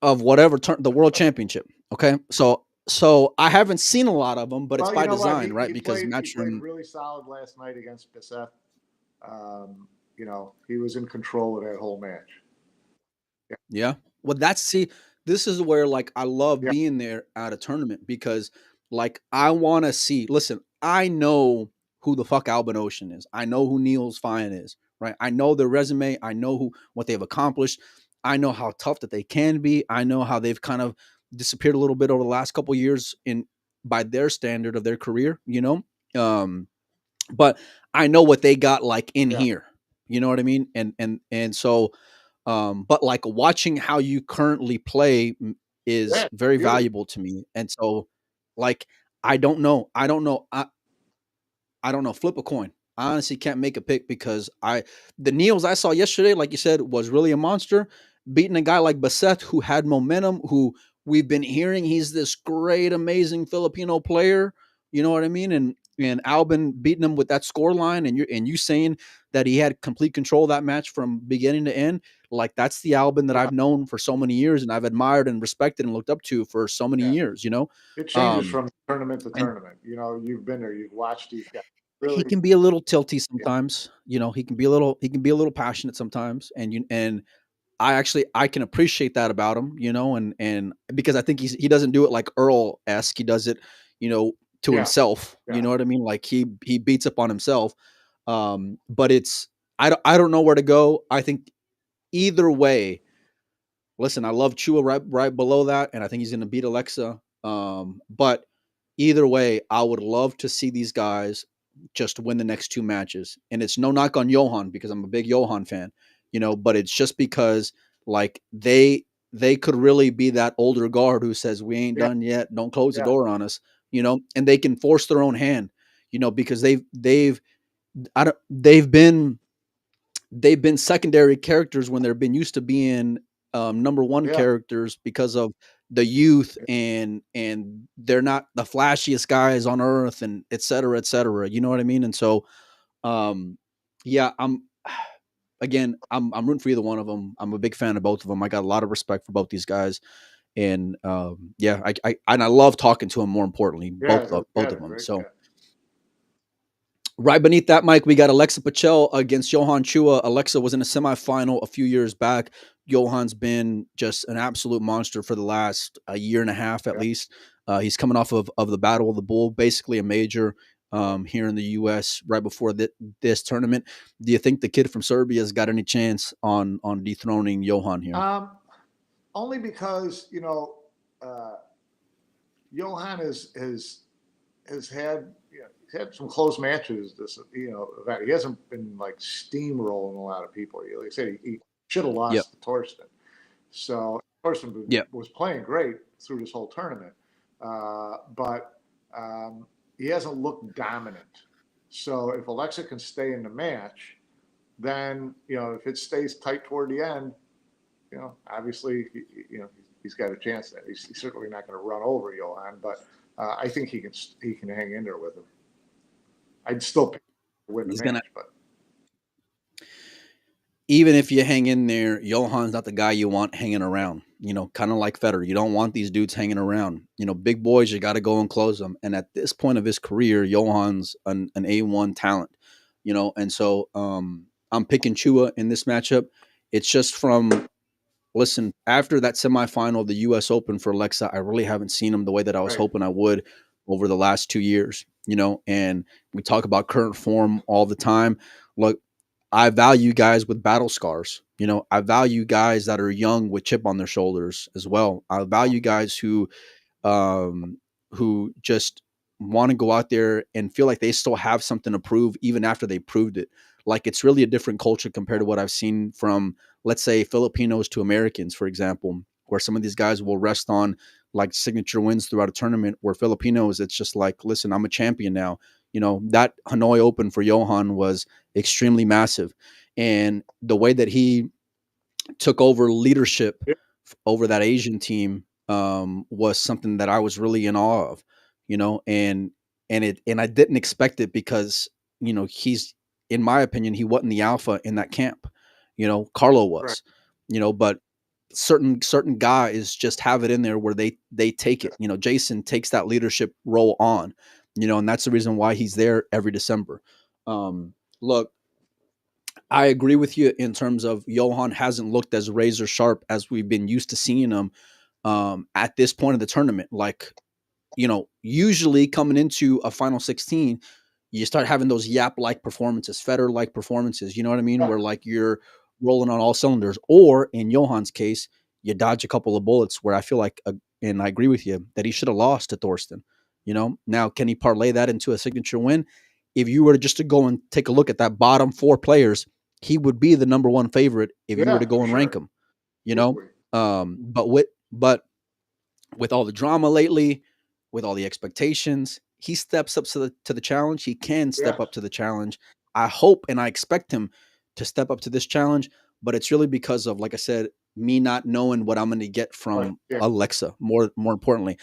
of whatever the world championship. Okay. So I haven't seen a lot of them, but it's Well, you by know what? design, right? Because He played Matchroom. really solid last night against Bissett. He was in control of that whole match. Yeah. Yeah. Well, this is where like I love Yeah. being there at a tournament because like I want to see. Listen, I know who the fuck Albin Ocean is. I know who Niels Fine is. Right. I know their resume. I know what they've accomplished. I know how tough that they can be. I know how they've kind of disappeared a little bit over the last couple of years in by their standard of their career. But I know what they got like in Yeah. here. You know what I mean? And so but like watching how you currently play is Yeah. very Beautiful. valuable to me. And so like I don't know. I don't know. Flip a coin. I honestly can't make a pick because the Niels I saw yesterday, like you said, was really a monster. Beating a guy like Bassett who had momentum, who we've been hearing he's this great, amazing Filipino player. You know what I mean? And Albin beating him with that score line, and you saying that he had complete control of that match from beginning to end. Like that's the Albin that Yeah. I've known for so many years and I've admired and respected and looked up to for so many Yeah. years. It changes Um, from tournament to and tournament. You've been there. You've watched these guys. He really, can be a little tilty yeah, sometimes. He can be a little passionate sometimes, and I can appreciate that about him, and because I think he doesn't do it like Earl esque. He does it, you know, to yeah, himself. You yeah, know what I mean? Like he beats up on himself. But I don't know where to go. I think either way. Listen, I love Chua right below that, and I think he's going to beat Alexa. But either way, I would love to see these guys just win the next two matches. And it's no knock on Johan because I'm a big Johan fan, but it's just because like they could really be that older guard who says we ain't yeah, done yet, don't close the yeah, door on us, and they can force their own hand, because they've been secondary characters when they've been used to being number one yeah, characters because of the youth, and they're not the flashiest guys on earth, and et cetera, et cetera. You know what I mean? And so, um, yeah, I'm rooting for either one of them. I'm a big fan of both of them. I got a lot of respect for both these guys, and yeah, I love talking to them. More importantly, yeah, both yeah, of them. great, So yeah, right beneath that, Mike, we got Alexa Pachel against Johan Chua. Alexa was in a semifinal a few years back. Johan's been just an absolute monster for the last a year and a half at yeah, least. He's coming off of the Battle of the Bull, basically a major here in the U.S. right before this tournament. Do you think the kid from Serbia has got any chance on dethroning Johan here? only because uh, Johan has had he's had some close matches this event. He hasn't been like steamrolling a lot of people. Like I said, he should have Yep. lost to Torsten. So Torsten Yep. was playing great through this whole tournament, but he hasn't looked dominant. So if Alexa can stay in the match, then if it stays tight toward the end, obviously he's got a chance. That he's certainly not going to run over Johan, but I think he can hang in there with him. I'd still pick him to win the He's gonna match, but Even if you hang in there, Johan's not the guy you want hanging around. Kind of like Federer. You don't want these dudes hanging around. Big boys, you got to go and close them. And at this point of his career, Johan's an A1 talent. And so I'm picking Chua in this matchup. It's just from listen, after that semifinal of the US Open for Alexa, I really haven't seen him the way that I was right, hoping I would over the last 2 years, and we talk about current form all the time. Look, I value guys with battle scars. I value guys that are young with chip on their shoulders as well. I value guys um, who just want to go out there and feel like they still have something to prove even after they proved it. Like it's really a different culture compared to what I've seen from, let's say, Filipinos to Americans, for example, where some of these guys will rest on like signature wins throughout a tournament, where Filipinos, it's just like, listen, I'm a champion now. That Hanoi Open for Johan was extremely massive. And the way that he took over leadership yeah, over that Asian team was something that I was really in awe of, and I didn't expect it because he's, in my opinion, he wasn't the alpha in that camp. Carlo right, was, but certain guys just have it in there where they take yeah, it. Jason takes that leadership role on, and that's the reason why he's there every December. Look, I agree with you in terms of Johan hasn't looked as razor sharp as we've been used to seeing him at this point of the tournament. Like, usually coming into a final 16, you start having those yap like performances, Federer like performances, you know what I mean? yeah, Where like you're rolling on all cylinders. Or in Johan's case, you dodge a couple of bullets where I feel like, and I agree with you, that he should have lost to Thorsten. Now, can he parlay that into a signature win? If you were to just to go and take a look at that bottom four players, he would be the number one favorite if you were yeah, to go for and rank sure, them, you know? easily, But with all the drama lately, with all the expectations, he steps up to the challenge. He can yeah, step up to the challenge. I hope and I expect him to step up to this challenge, but it's really because of, like I said, me not knowing what I'm going to get right, from yeah, Alexa. More importantly,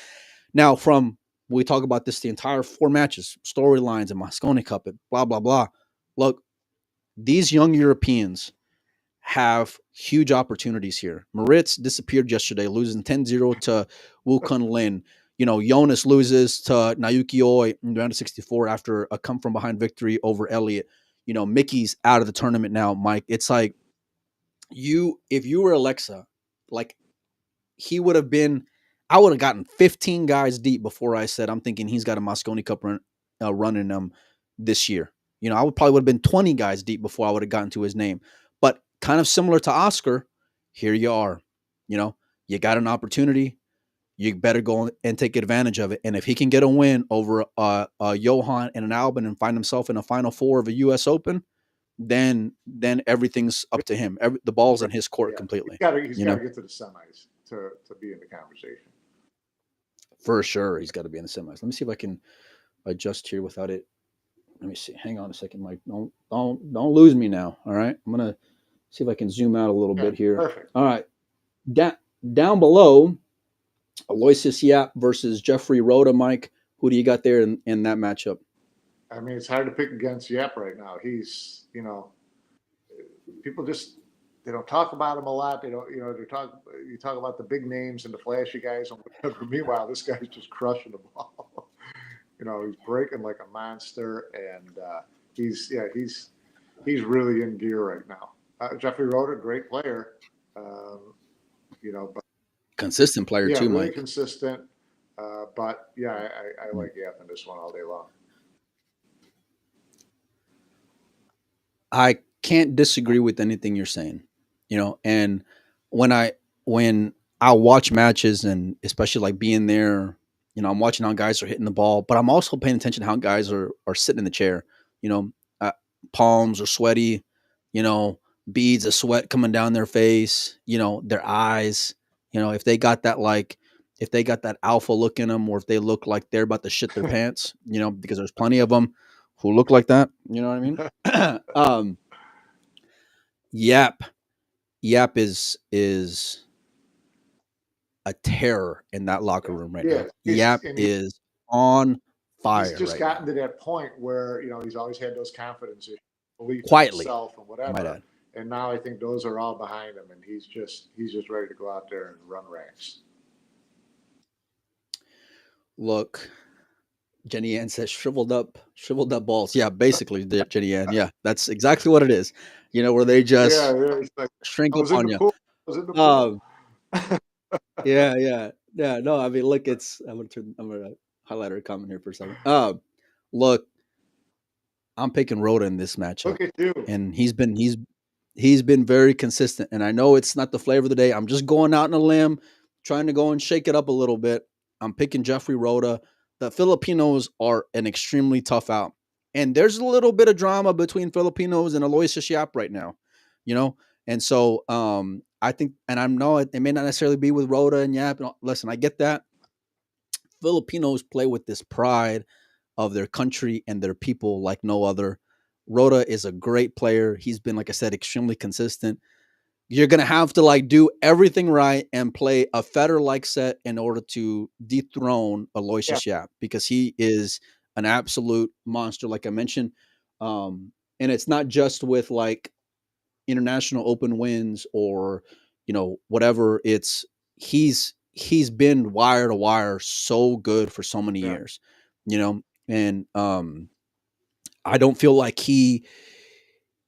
now from we talk about this the entire four matches, storylines, and Mosconi Cup, and blah blah blah. Look, these young Europeans have huge opportunities here. Moritz disappeared yesterday, losing 10-0 to Wukong Lin. Jonas loses to Naoki Oi in the round of 64 after a come from behind victory over Elliott. Mickey's out of the tournament now, Mike. It's like if you were Alexa, like he would have been, I would have gotten 15 guys deep before I said I'm thinking he's got a Mosconi Cup run in him this year. I would probably would have been 20 guys deep before I would have gotten to his name. But kind of similar to Oscar, here you are. You got an opportunity. You better go and take advantage of it. And if he can get a win over Johan and an Albin and find himself in a Final Four of a U.S. Open, then everything's up to him. The ball's in his court completely. He's got to get to the semis to be in the conversation. For sure, he's got to be in the semis. Let me see if I can adjust here without it. Let me see. Hang on a second, Mike. Don't lose me now. All right, I'm gonna see if I can zoom out a little bit here. Perfect. All right, down below, Aloysius Yap versus Jeffrey Rhoda. Mike, who do you got there in that matchup? I mean, it's hard to pick against Yap right now. He's, people just they don't talk about him a lot. They don't, you talk about the big names and the flashy guys, and whatever. Meanwhile, this guy's just crushing the ball. He's breaking like a monster, and he's really in gear right now. Jeffrey Rhoda, great player, but consistent player too, really Mike. Consistent, but yeah, I like Yap in this one all day long. I can't disagree with anything you're saying, and when I watch matches, and especially like being there, I'm watching how guys are hitting the ball, but I'm also paying attention to how guys are sitting in the chair, palms are sweaty, beads of sweat coming down their face, their eyes, if they got that alpha look in them, or if they look like they're about to shit their pants, because there's plenty of them who look like that. You know what I mean? Yap is a terror in that locker room right now. Yap is on fire. He's just right gotten now. To that point where he's always had those confidence, belief Quietly, in himself, and whatever. And now I think those are all behind him, and he's just ready to go out there and run racks. Look, Jenny Ann says shriveled up balls. Yeah, basically, Jenny Ann. Yeah, that's exactly what it is. Where they just shrink up on you. Yeah. No, I mean, look, I'm gonna highlight her comment here for a second. Look, I'm picking Rhoda in this matchup. Look at you. And he's been very consistent. And I know it's not the flavor of the day. I'm just going out on a limb, trying to go and shake it up a little bit. I'm picking Jeffrey Rhoda. The Filipinos are an extremely tough out. And there's a little bit of drama between Filipinos and Aloysius Yap right now, And so I think, and I know it may not necessarily be with Rhoda and Yap. Listen, I get that. Filipinos play with this pride of their country and their people like no other. Rhoda is a great player. He's been, like I said, extremely consistent. You're going to have to do everything right and play a Federer-like set in order to dethrone Aloysius Yap, because he is an absolute monster, like I mentioned. And it's not just with international open wins or, whatever. He's been wire to wire so good for so many years, and I don't feel like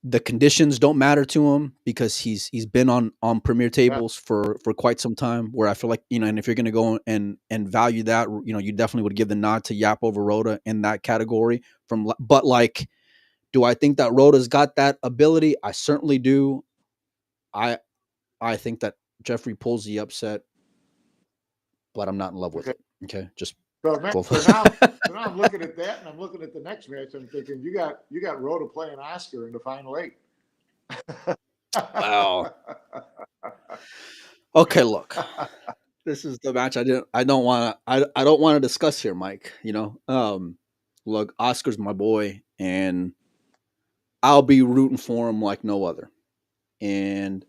the conditions don't matter to him, because he's been on premier tables for quite some time, where I feel like, and if you're going to go and value that, you definitely would give the nod to Yap over Rhoda in that category but do I think that Rhoda's got that ability? I certainly do. I think that Jeffrey pulls the upset, but I'm not in love with it. Okay. Just so now I'm looking at that, and I'm looking at the next match. I'm thinking you got Rhoda playing Oscar in the final 8. Wow. Okay, look, this is the match I don't want to discuss here, Mike. Look, Oscar's my boy, and I'll be rooting for him like no other. And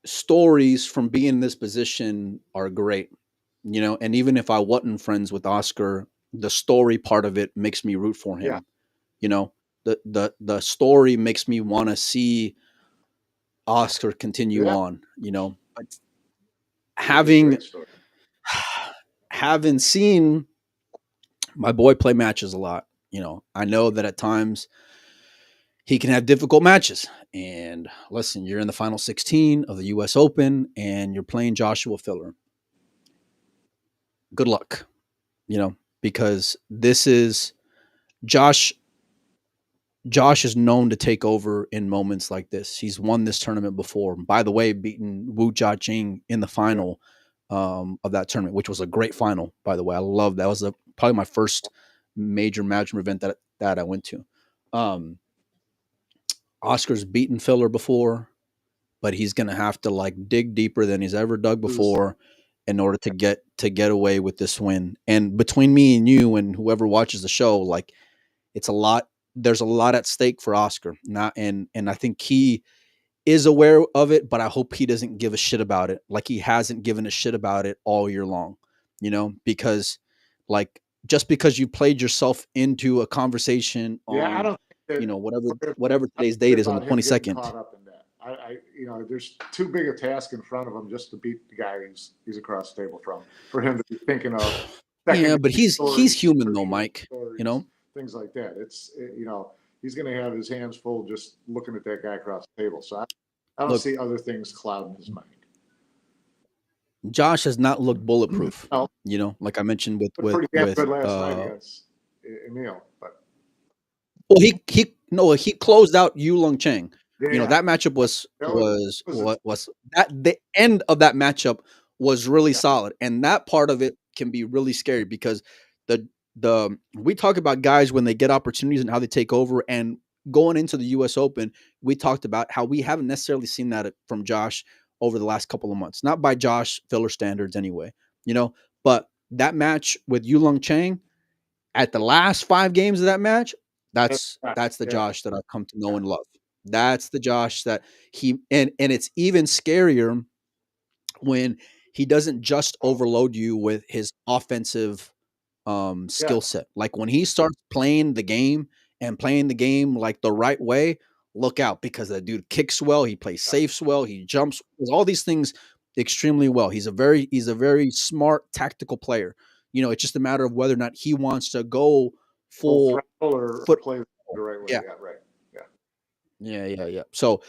stories from being in this position are great, and even if I wasn't friends with Oscar, the story part of it makes me root for him. The story makes me want to see Oscar continue on, but having having seen my boy play matches a lot, I know that at times he can have difficult matches. And listen, you're in the final 16 of the US Open and you're playing Joshua Filler. Good luck, because this is Josh. Josh is known to take over in moments like this. He's won this tournament before. By the way, beating Wu Jia in the final of that tournament, which was a great final, by the way. I love that. Was probably my first major Matchroom event that I went to. Oscar's beaten Filler before, but he's gonna have to dig deeper than he's ever dug before in order to get away with this win. And between me and you and whoever watches the show, it's a lot. There's a lot at stake for Oscar. And I think he is aware of it, but I hope he doesn't give a shit about it. Like he hasn't given a shit about it all year long, because just because you played yourself into a conversation on, I don't think that whatever today's date is on the 22nd. Caught up in that. There's too big a task in front of him just to beat the guy he's across the table from, for him to be thinking of. Yeah, but he's human though, Mike. Things like that. He's going to have his hands full just looking at that guy across the table. So I don't see other things clouding his mind. Josh has not looked bulletproof. No. Like I mentioned with good last night against Emil, but he closed out Yulong Cheng. Yeah. That matchup was that the end of that matchup was really solid, and that part of it can be really scary because we talk about guys when they get opportunities and how they take over. And going into the US Open, we talked about how we haven't necessarily seen that from Josh over the last couple of months, not by Josh Filler standards anyway, but that match with Yulong Cheng at the last 5 games of that match, that's the Josh that I've come to know and love. That's the Josh that and it's even scarier when he doesn't just overload you with his offensive skill set. Like when he starts playing the game like the right way, look out, because that dude kicks well, he plays safe well, he jumps, does all these things extremely well. He's a very smart tactical player. It's just a matter of whether or not he wants to go full or play the right way. Yeah. Yeah. So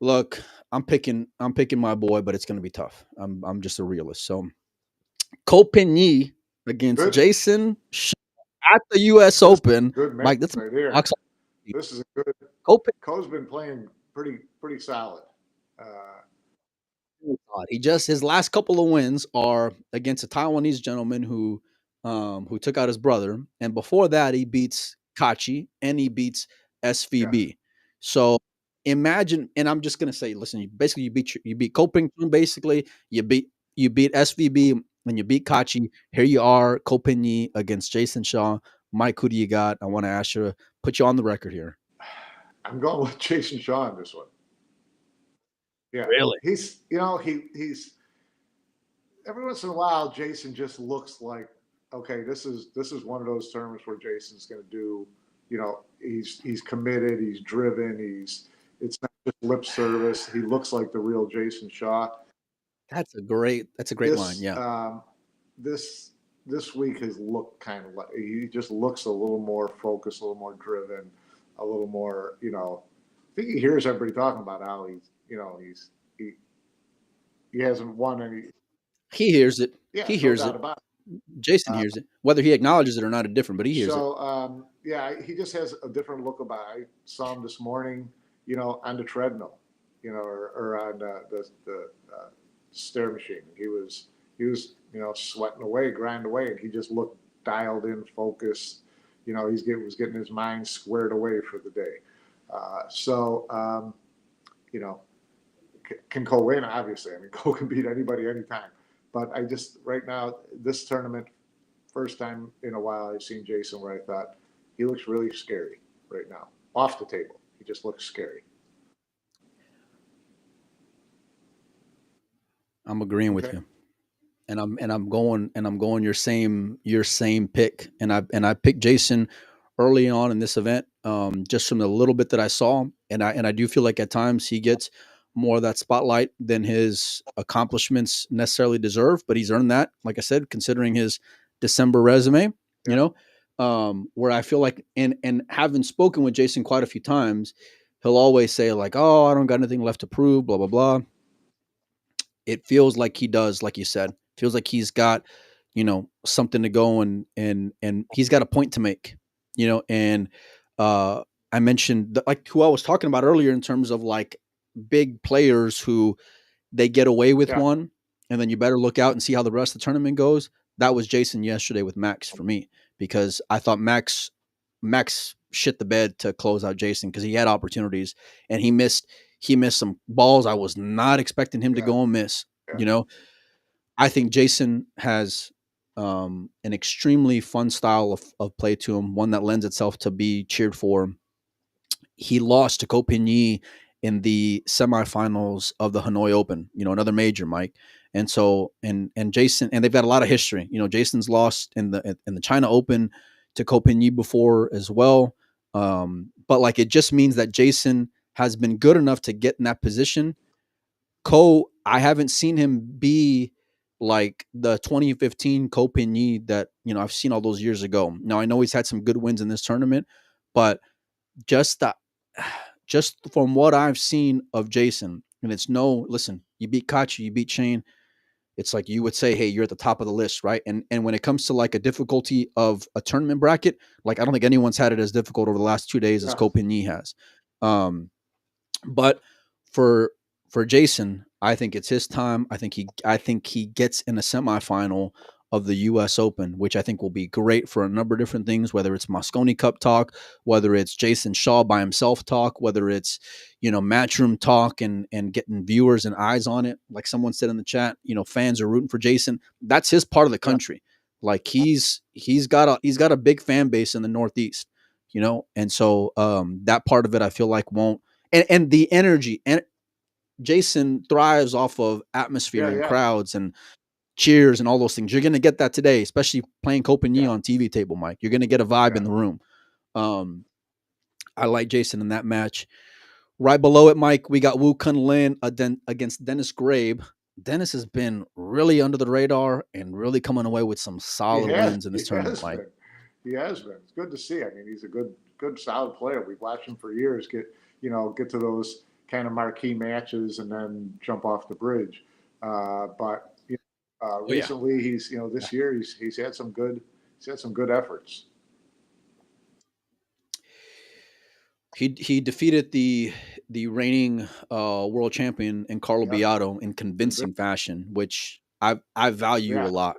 look, I'm picking my boy, but it's going to be tough. I'm just a realist. So Ko Pin against Jason at the U.S. Open. Mike, that's right here. This is a good. Ko's been playing pretty solid. His last couple of wins are against a Taiwanese gentleman who took out his brother, and before that he beats Kachi and he beats SVB. Yeah. So imagine, and I'm just gonna say, listen, you beat Ko Pin, basically you beat SVB. When you beat Kachi, here you are, Ko Pin against Jason Shaw. Mike, who do you got? I want to ask you, put you on the record here. I'm going with Jason Shaw on this one. Yeah, really. He's every once in a while, Jason just looks like, okay, this is one of those tournaments where Jason's going to do, he's committed, he's driven, it's not just lip service. He looks like the real Jason Shaw. That's a great line. Yeah. This week has looked kind of like, he just looks a little more focused, a little more driven, a little more, I think he hears everybody talking about how he hasn't won any. He hears it. Yeah, he hears it. Jason hears it. Whether he acknowledges it or not is different, but he hears it. So, he just has a different look about it. I saw him this morning, on the treadmill, or on the stair machine. He was sweating away, grinding away, and he just looked dialed in, focused. He was getting his mind squared away for the day. Can Ko win? Obviously, I mean, Ko can beat anybody anytime. But I just, right now, this tournament, first time in a while I've seen Jason where I thought he looks really scary right now. Off the table, he just looks scary. I'm agreeing with you, and I'm going your same pick, and I picked Jason early on in this event, just from the little bit that I saw, and I do feel like at times he gets more of that spotlight than his accomplishments necessarily deserve, but he's earned that, like I said, considering his December resume, you know, where I feel like, and having spoken with Jason quite a few times, he'll always say like, "Oh, I don't got anything left to prove," blah blah blah. It feels like he does, like you said, feels like he's got, something to go, and he's got a point to make, and I mentioned like who I was talking about earlier in terms of like big players who they get away with Yeah. one, and then you better look out and see how the rest of the tournament goes. That was Jason yesterday with Max for me, because I thought Max shit the bed to close out Jason because he had opportunities and he missed some balls I was not expecting him to Yeah. go and miss. Yeah. You know, I think Jason has an extremely fun style of play to him, one that lends itself to be cheered for. He lost to Copigny in the semifinals of the Hanoi Open, another major, Mike. And so, and Jason, and they've got a lot of history. Jason's lost in the China Open to Copigny before as well. But like, it just means that Jason has been good enough to get in that position. I haven't seen him be like the 2015 Copigny that, I've seen all those years ago. Now I know he's had some good wins in this tournament, but just the just from what I've seen of Jason, and listen, you beat Kachi, you beat Shane. It's like you would say, hey, you're at the top of the list, right? And when it comes to like a difficulty of a tournament bracket, like I don't think anyone's had it as difficult over the last 2 days as Copigny has. But for Jason, I think it's his time. I think he gets in a semifinal of the U.S. Open, which I think will be great for a number of different things. Whether it's Mosconi Cup talk, whether it's Jason Shaw by himself talk, whether it's Matchroom talk and getting viewers and eyes on it. Like someone said in the chat, fans are rooting for Jason. That's his part of the country. Like he's got a big fan base in the Northeast, and so that part of it I feel like won't. And the energy, and Jason thrives off of atmosphere and crowds and cheers and all those things. You're going to get that today, especially playing Copigny on TV table, Mike. You're going to get a vibe in the room. I like Jason in that match. Right below it, Mike, we wu Kun Lin against Dennis Grabe. Dennis has been really under the radar and really coming away with some solid wins in this tournament, Mike. He has been. It's good to see. I mean, he's a good, solid player. We've watched him for years get to those kind of marquee matches and then jump off the bridge. But recently, he's this year he's had some good efforts. He defeated the reigning world champion in Carlo Beato in convincing fashion, which I value a lot.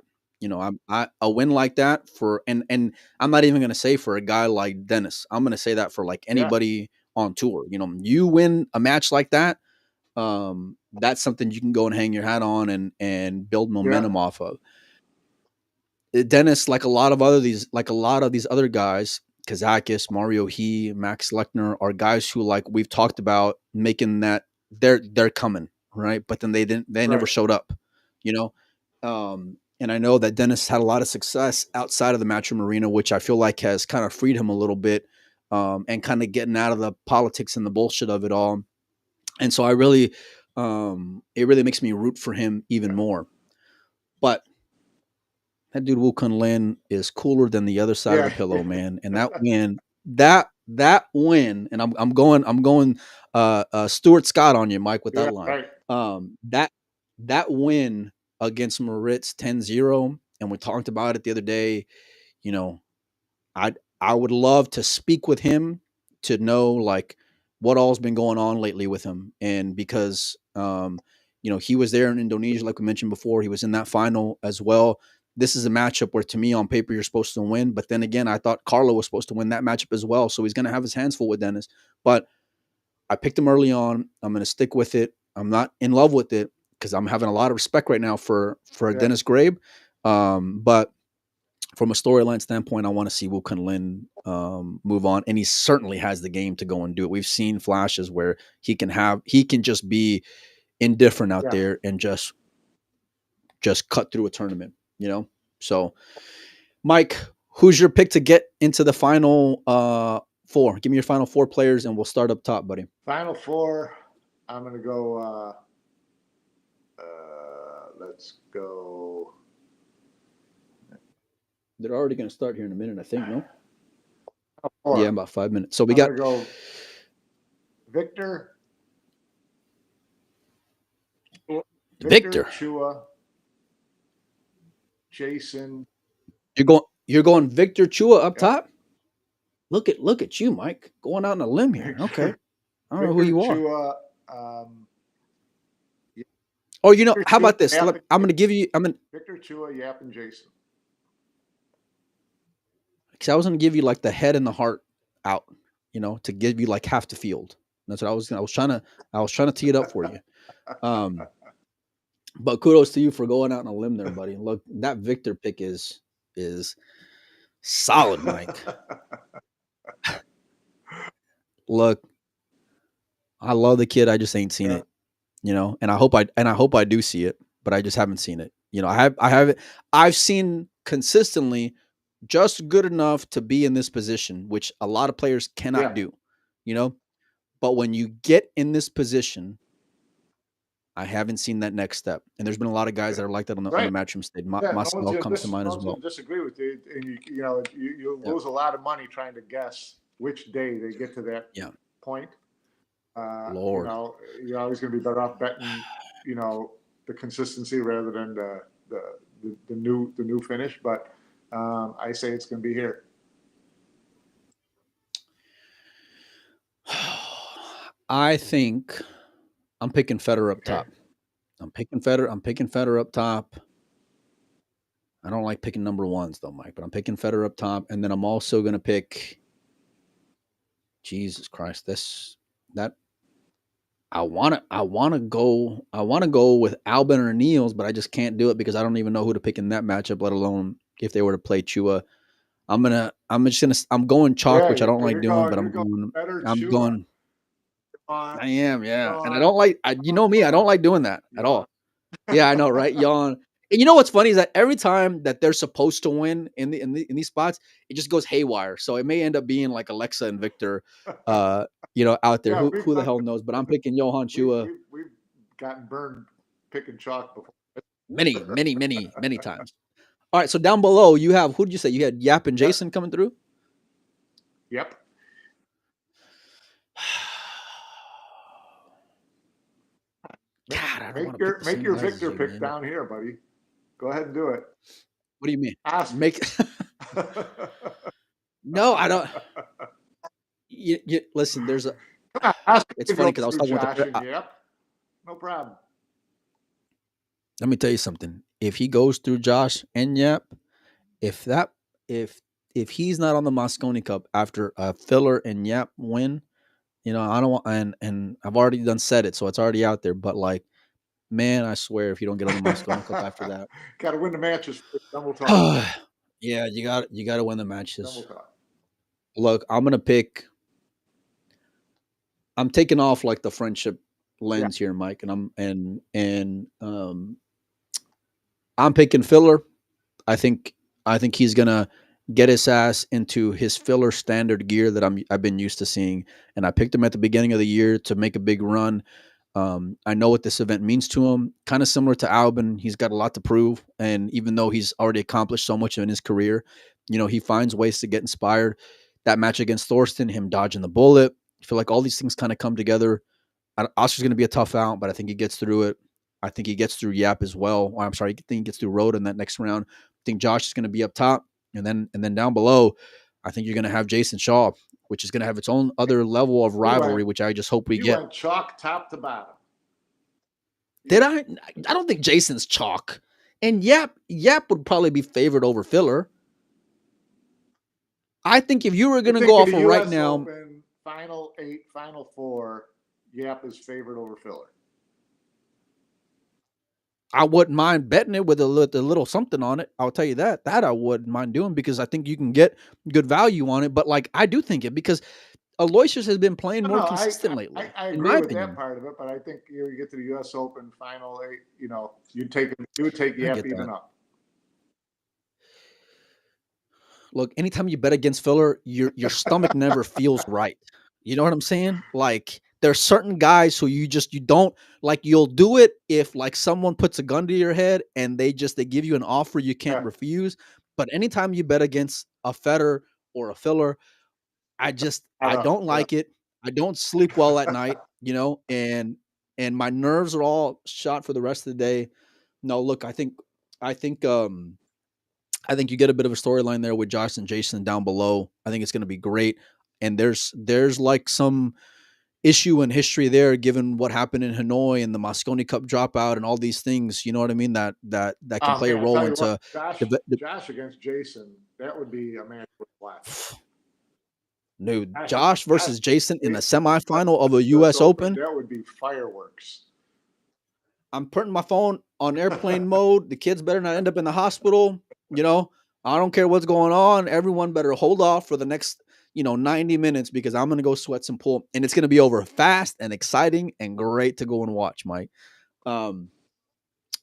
A win like that and I'm not even going to say for a guy like Dennis. I'm going to say that for like anybody on tour. You win a match like that, that's something you can go and hang your hat on and build momentum off of. Dennis, like a lot of these other guys, Kazakis, Mario He, Max Lechner, are guys who, like we've talked about, making that they're coming, right? But then they never showed up, and I know that Dennis had a lot of success outside of the Matchroom arena, which I feel like has kind of freed him a little bit, and kind of getting out of the politics and the bullshit of it all. And so it really makes me root for him even more. But that dude wu Kun Lin is cooler than the other side of the pillow, man. And that win, and I'm going Stuart Scott on you, Mike, with that line. Right. That win against Moritz 10-0, and we talked about it the other day. I would love to speak with him to know like what all's been going on lately with him, and because he was there in Indonesia, like we mentioned before. He was in that final as well. This is a matchup where, to me, on paper, you're supposed to win. But then again, I thought Carlo was supposed to win that matchup as well. So he's going to have his hands full with Dennis. But I picked him early on. I'm going to stick with it. I'm not in love with it because I'm having a lot of respect right now for Dennis Grabe. But from a storyline standpoint, I want to see wu Kun Lin move on. And he certainly has the game to go and do it. We've seen flashes where he can just be indifferent out there and just cut through a tournament. So Mike, who's your pick to get into the final four? Give me your final four players and we'll start up top, buddy. Final four. I'm going to go. Let's go. They're already going to start here in a minute, I think. No. Four. Yeah, about 5 minutes. So we I'm got going to go Victor. Victor. Chua. Jason. You're going Victor Chua up top. Look at you, Mike, going out on a limb here. Okay, I don't know who you are. Chua, oh, you know, how about this? I'm going to give you. Victor Chua, Yap, and Jason. Because I was going to give you like the head and the heart out, you know, to give you like half the field. That's what I was trying to tee it up for you. But kudos to you for going out on a limb there, buddy. Look, that Victor pick is solid, Mike. Look, I love the kid. I just ain't seen it, you know, and I hope I do see it, but I just haven't seen it. You know, I've seen consistently just good enough to be in this position, which a lot of players cannot do, you know. But when you get in this position, I haven't seen that next step. And there's been a lot of guys that are like that on the Matchroom stage. Masco comes to mind as well. Disagree with you, and you lose a lot of money trying to guess which day they get to that point. Lord, you're always going to be better off betting, the consistency rather than the new finish. But I say it's going to be here. I think I'm picking Federer up top. I'm picking Federer up top. I don't like picking number ones though, Mike, but I'm picking Federer up top, and then I'm also going to pick. Jesus Christ, I want to go with Albin or Niels, but I just can't do it because I don't even know who to pick in that matchup, let alone if they were to play Chua. I'm going chalk, which I don't like doing, but I'm going. I am, yeah. And I don't like, you know me, I don't like doing that at all. Yeah, I know, right? Yawn. And you know what's funny is that every time that they're supposed to win in these spots, it just goes haywire. So it may end up being like Alexa and Victor, out there. Who the hell knows? But I'm picking Johan Chua. We've gotten burned picking chalk before. Many times. All right, so down below you have, who did you say? You had Yap and Jason coming through? Yep. God, make your Victor pick man. Down here, buddy. Go ahead and do it. What do you mean? Ask make. No, I don't. You listen. There's a. It's funny because I was talking with. Yep. No problem. Let me tell you something. If he goes through Josh and Yap, if he's not on the Mosconi Cup after a Filler and Yap win, I don't want, and I've already said it, so it's already out there. But like, man, I swear, if you don't get on the Mosconi Cup after that, got to win the matches. Then we'll talk. Yeah, you got to win the matches. Look, I'm taking off like the friendship lens here, Mike, and I'm picking Filler. I think he's gonna get his ass into his Filler standard gear that I've been used to seeing, and I picked him at the beginning of the year to make a big run. I know what this event means to him. Kind of similar to Albin, he's got a lot to prove, and even though he's already accomplished so much in his career, he finds ways to get inspired. That match against Thorsten, him dodging the bullet, I feel like all these things kind of come together. Oscar's going to be a tough out, but I think he gets through it. I think he gets through Yap as well. I think he gets through Rhoda in that next round. I think Josh is going to be up top, and then down below, I think you're going to have Jason Shaw, which is going to have its own other level of rivalry, which I just hope we get. Went chalk top to bottom. Did I? I don't think Jason's chalk, and Yap would probably be favored over Filler. I think if you were going to go off of right now, Open, Final 8, Final 4, Yap is favored over Filler. I wouldn't mind betting it with a little something on it. I'll tell you that I wouldn't mind doing, because I think you can get good value on it. But like, I do think it, because Aloysius has been playing more consistent lately. I agree with that part of it, but I think you get to the U.S. Open Final 8, you would take Yap even up. Look, anytime you bet against Filler, your stomach never feels right. You know what I'm saying? Like, there's certain guys who you don't like. You'll do it if like someone puts a gun to your head and they give you an offer you can't Yeah. refuse. But anytime you bet against a Federer or a Filler, I don't Yeah. like it. I don't sleep well at night, and my nerves are all shot for the rest of the day. No, look, I think I think you get a bit of a storyline there with Josh and Jason down below. I think it's going to be great. And there's like some issue in history there, given what happened in Hanoi and the Mosconi Cup dropout and all these things. You know what I mean? That can Oh play a man, I tell role you what, into Josh against Jason, that would be a match worth watching. dude, Josh, Josh Josh, versus Jason in the Jason, semifinal of a US U.S. Open, Open. that would be fireworks. I'm putting my phone on airplane mode. The kids better not end up in the hospital. I don't care what's going on. Everyone better hold off for the next, 90 minutes because I'm going to go sweat some pool and it's going to be over fast and exciting and great to go and watch, Mike.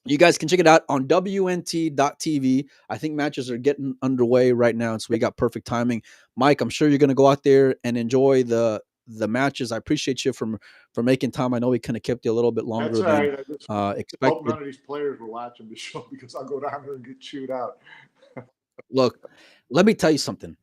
You guys can check it out on WNT.tv. I think matches are getting underway right now, so we got perfect timing. Mike, I'm sure you're going to go out there and enjoy the matches. I appreciate you for making time. I know we kind of kept you a little bit longer That's all than right. I just hope expected. none of these players were watching the show because I'll go down there and get chewed out. Look, let me tell you something,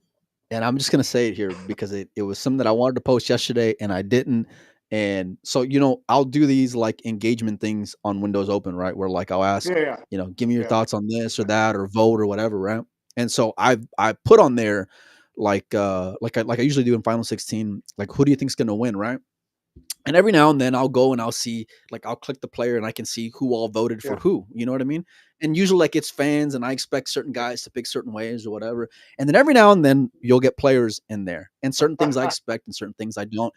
and I'm just going to say it here because it was something that I wanted to post yesterday and I didn't. And so, I'll do these like engagement things on Windows Open, right? Where like I'll ask, Yeah, give me your yeah. thoughts on this or that or vote or whatever, right? And so I put on there like I usually do in Final 16, like who do you think's going to win, right? And every now and then I'll go and I'll see, like I'll click the player and I can see who all voted for Yeah. who. You know what I mean? And usually like it's fans and I expect certain guys to pick certain ways or whatever. And then every now and then you'll get players in there and certain things I expect and certain things I don't.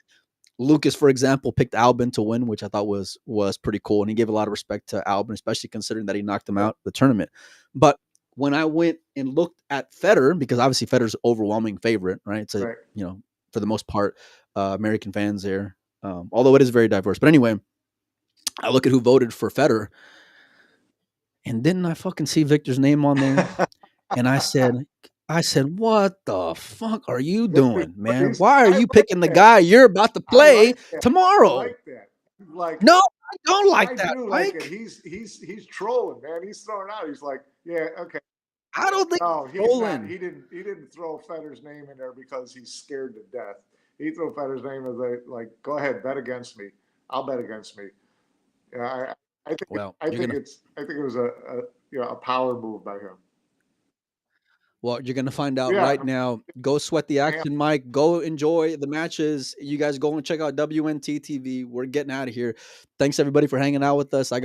Lucas, for example, picked Albin to win, which I thought was pretty cool, and he gave a lot of respect to Albin, especially considering that he knocked him out the tournament. But when I went and looked at Federer, because obviously Federer's overwhelming favorite, right? It's a Right. for the most part, American fans there, although it is very diverse. But anyway, I look at who voted for Federer, and didn't I fucking see Victor's name on there? And I said, what the fuck are you doing, man? Why are I you like picking the that. guy you're about to I play like that. I tomorrow? like that. Like, No, I don't like I that, do like it. Mike. He's trolling, man. He's throwing out. He's like, yeah, okay. I don't think No, he's he's not. trolling. He didn't throw Federer's name in there because he's scared to death. He threw Federer's name as like, go ahead, bet against me. I'll bet against me. Yeah, Well, I think it was a power move by him. you're gonna find out Yeah, right now. Go sweat the action, Mike. Go enjoy the matches. You guys go and check out WNT TV. We're getting out of here. Thanks everybody for hanging out with us. I got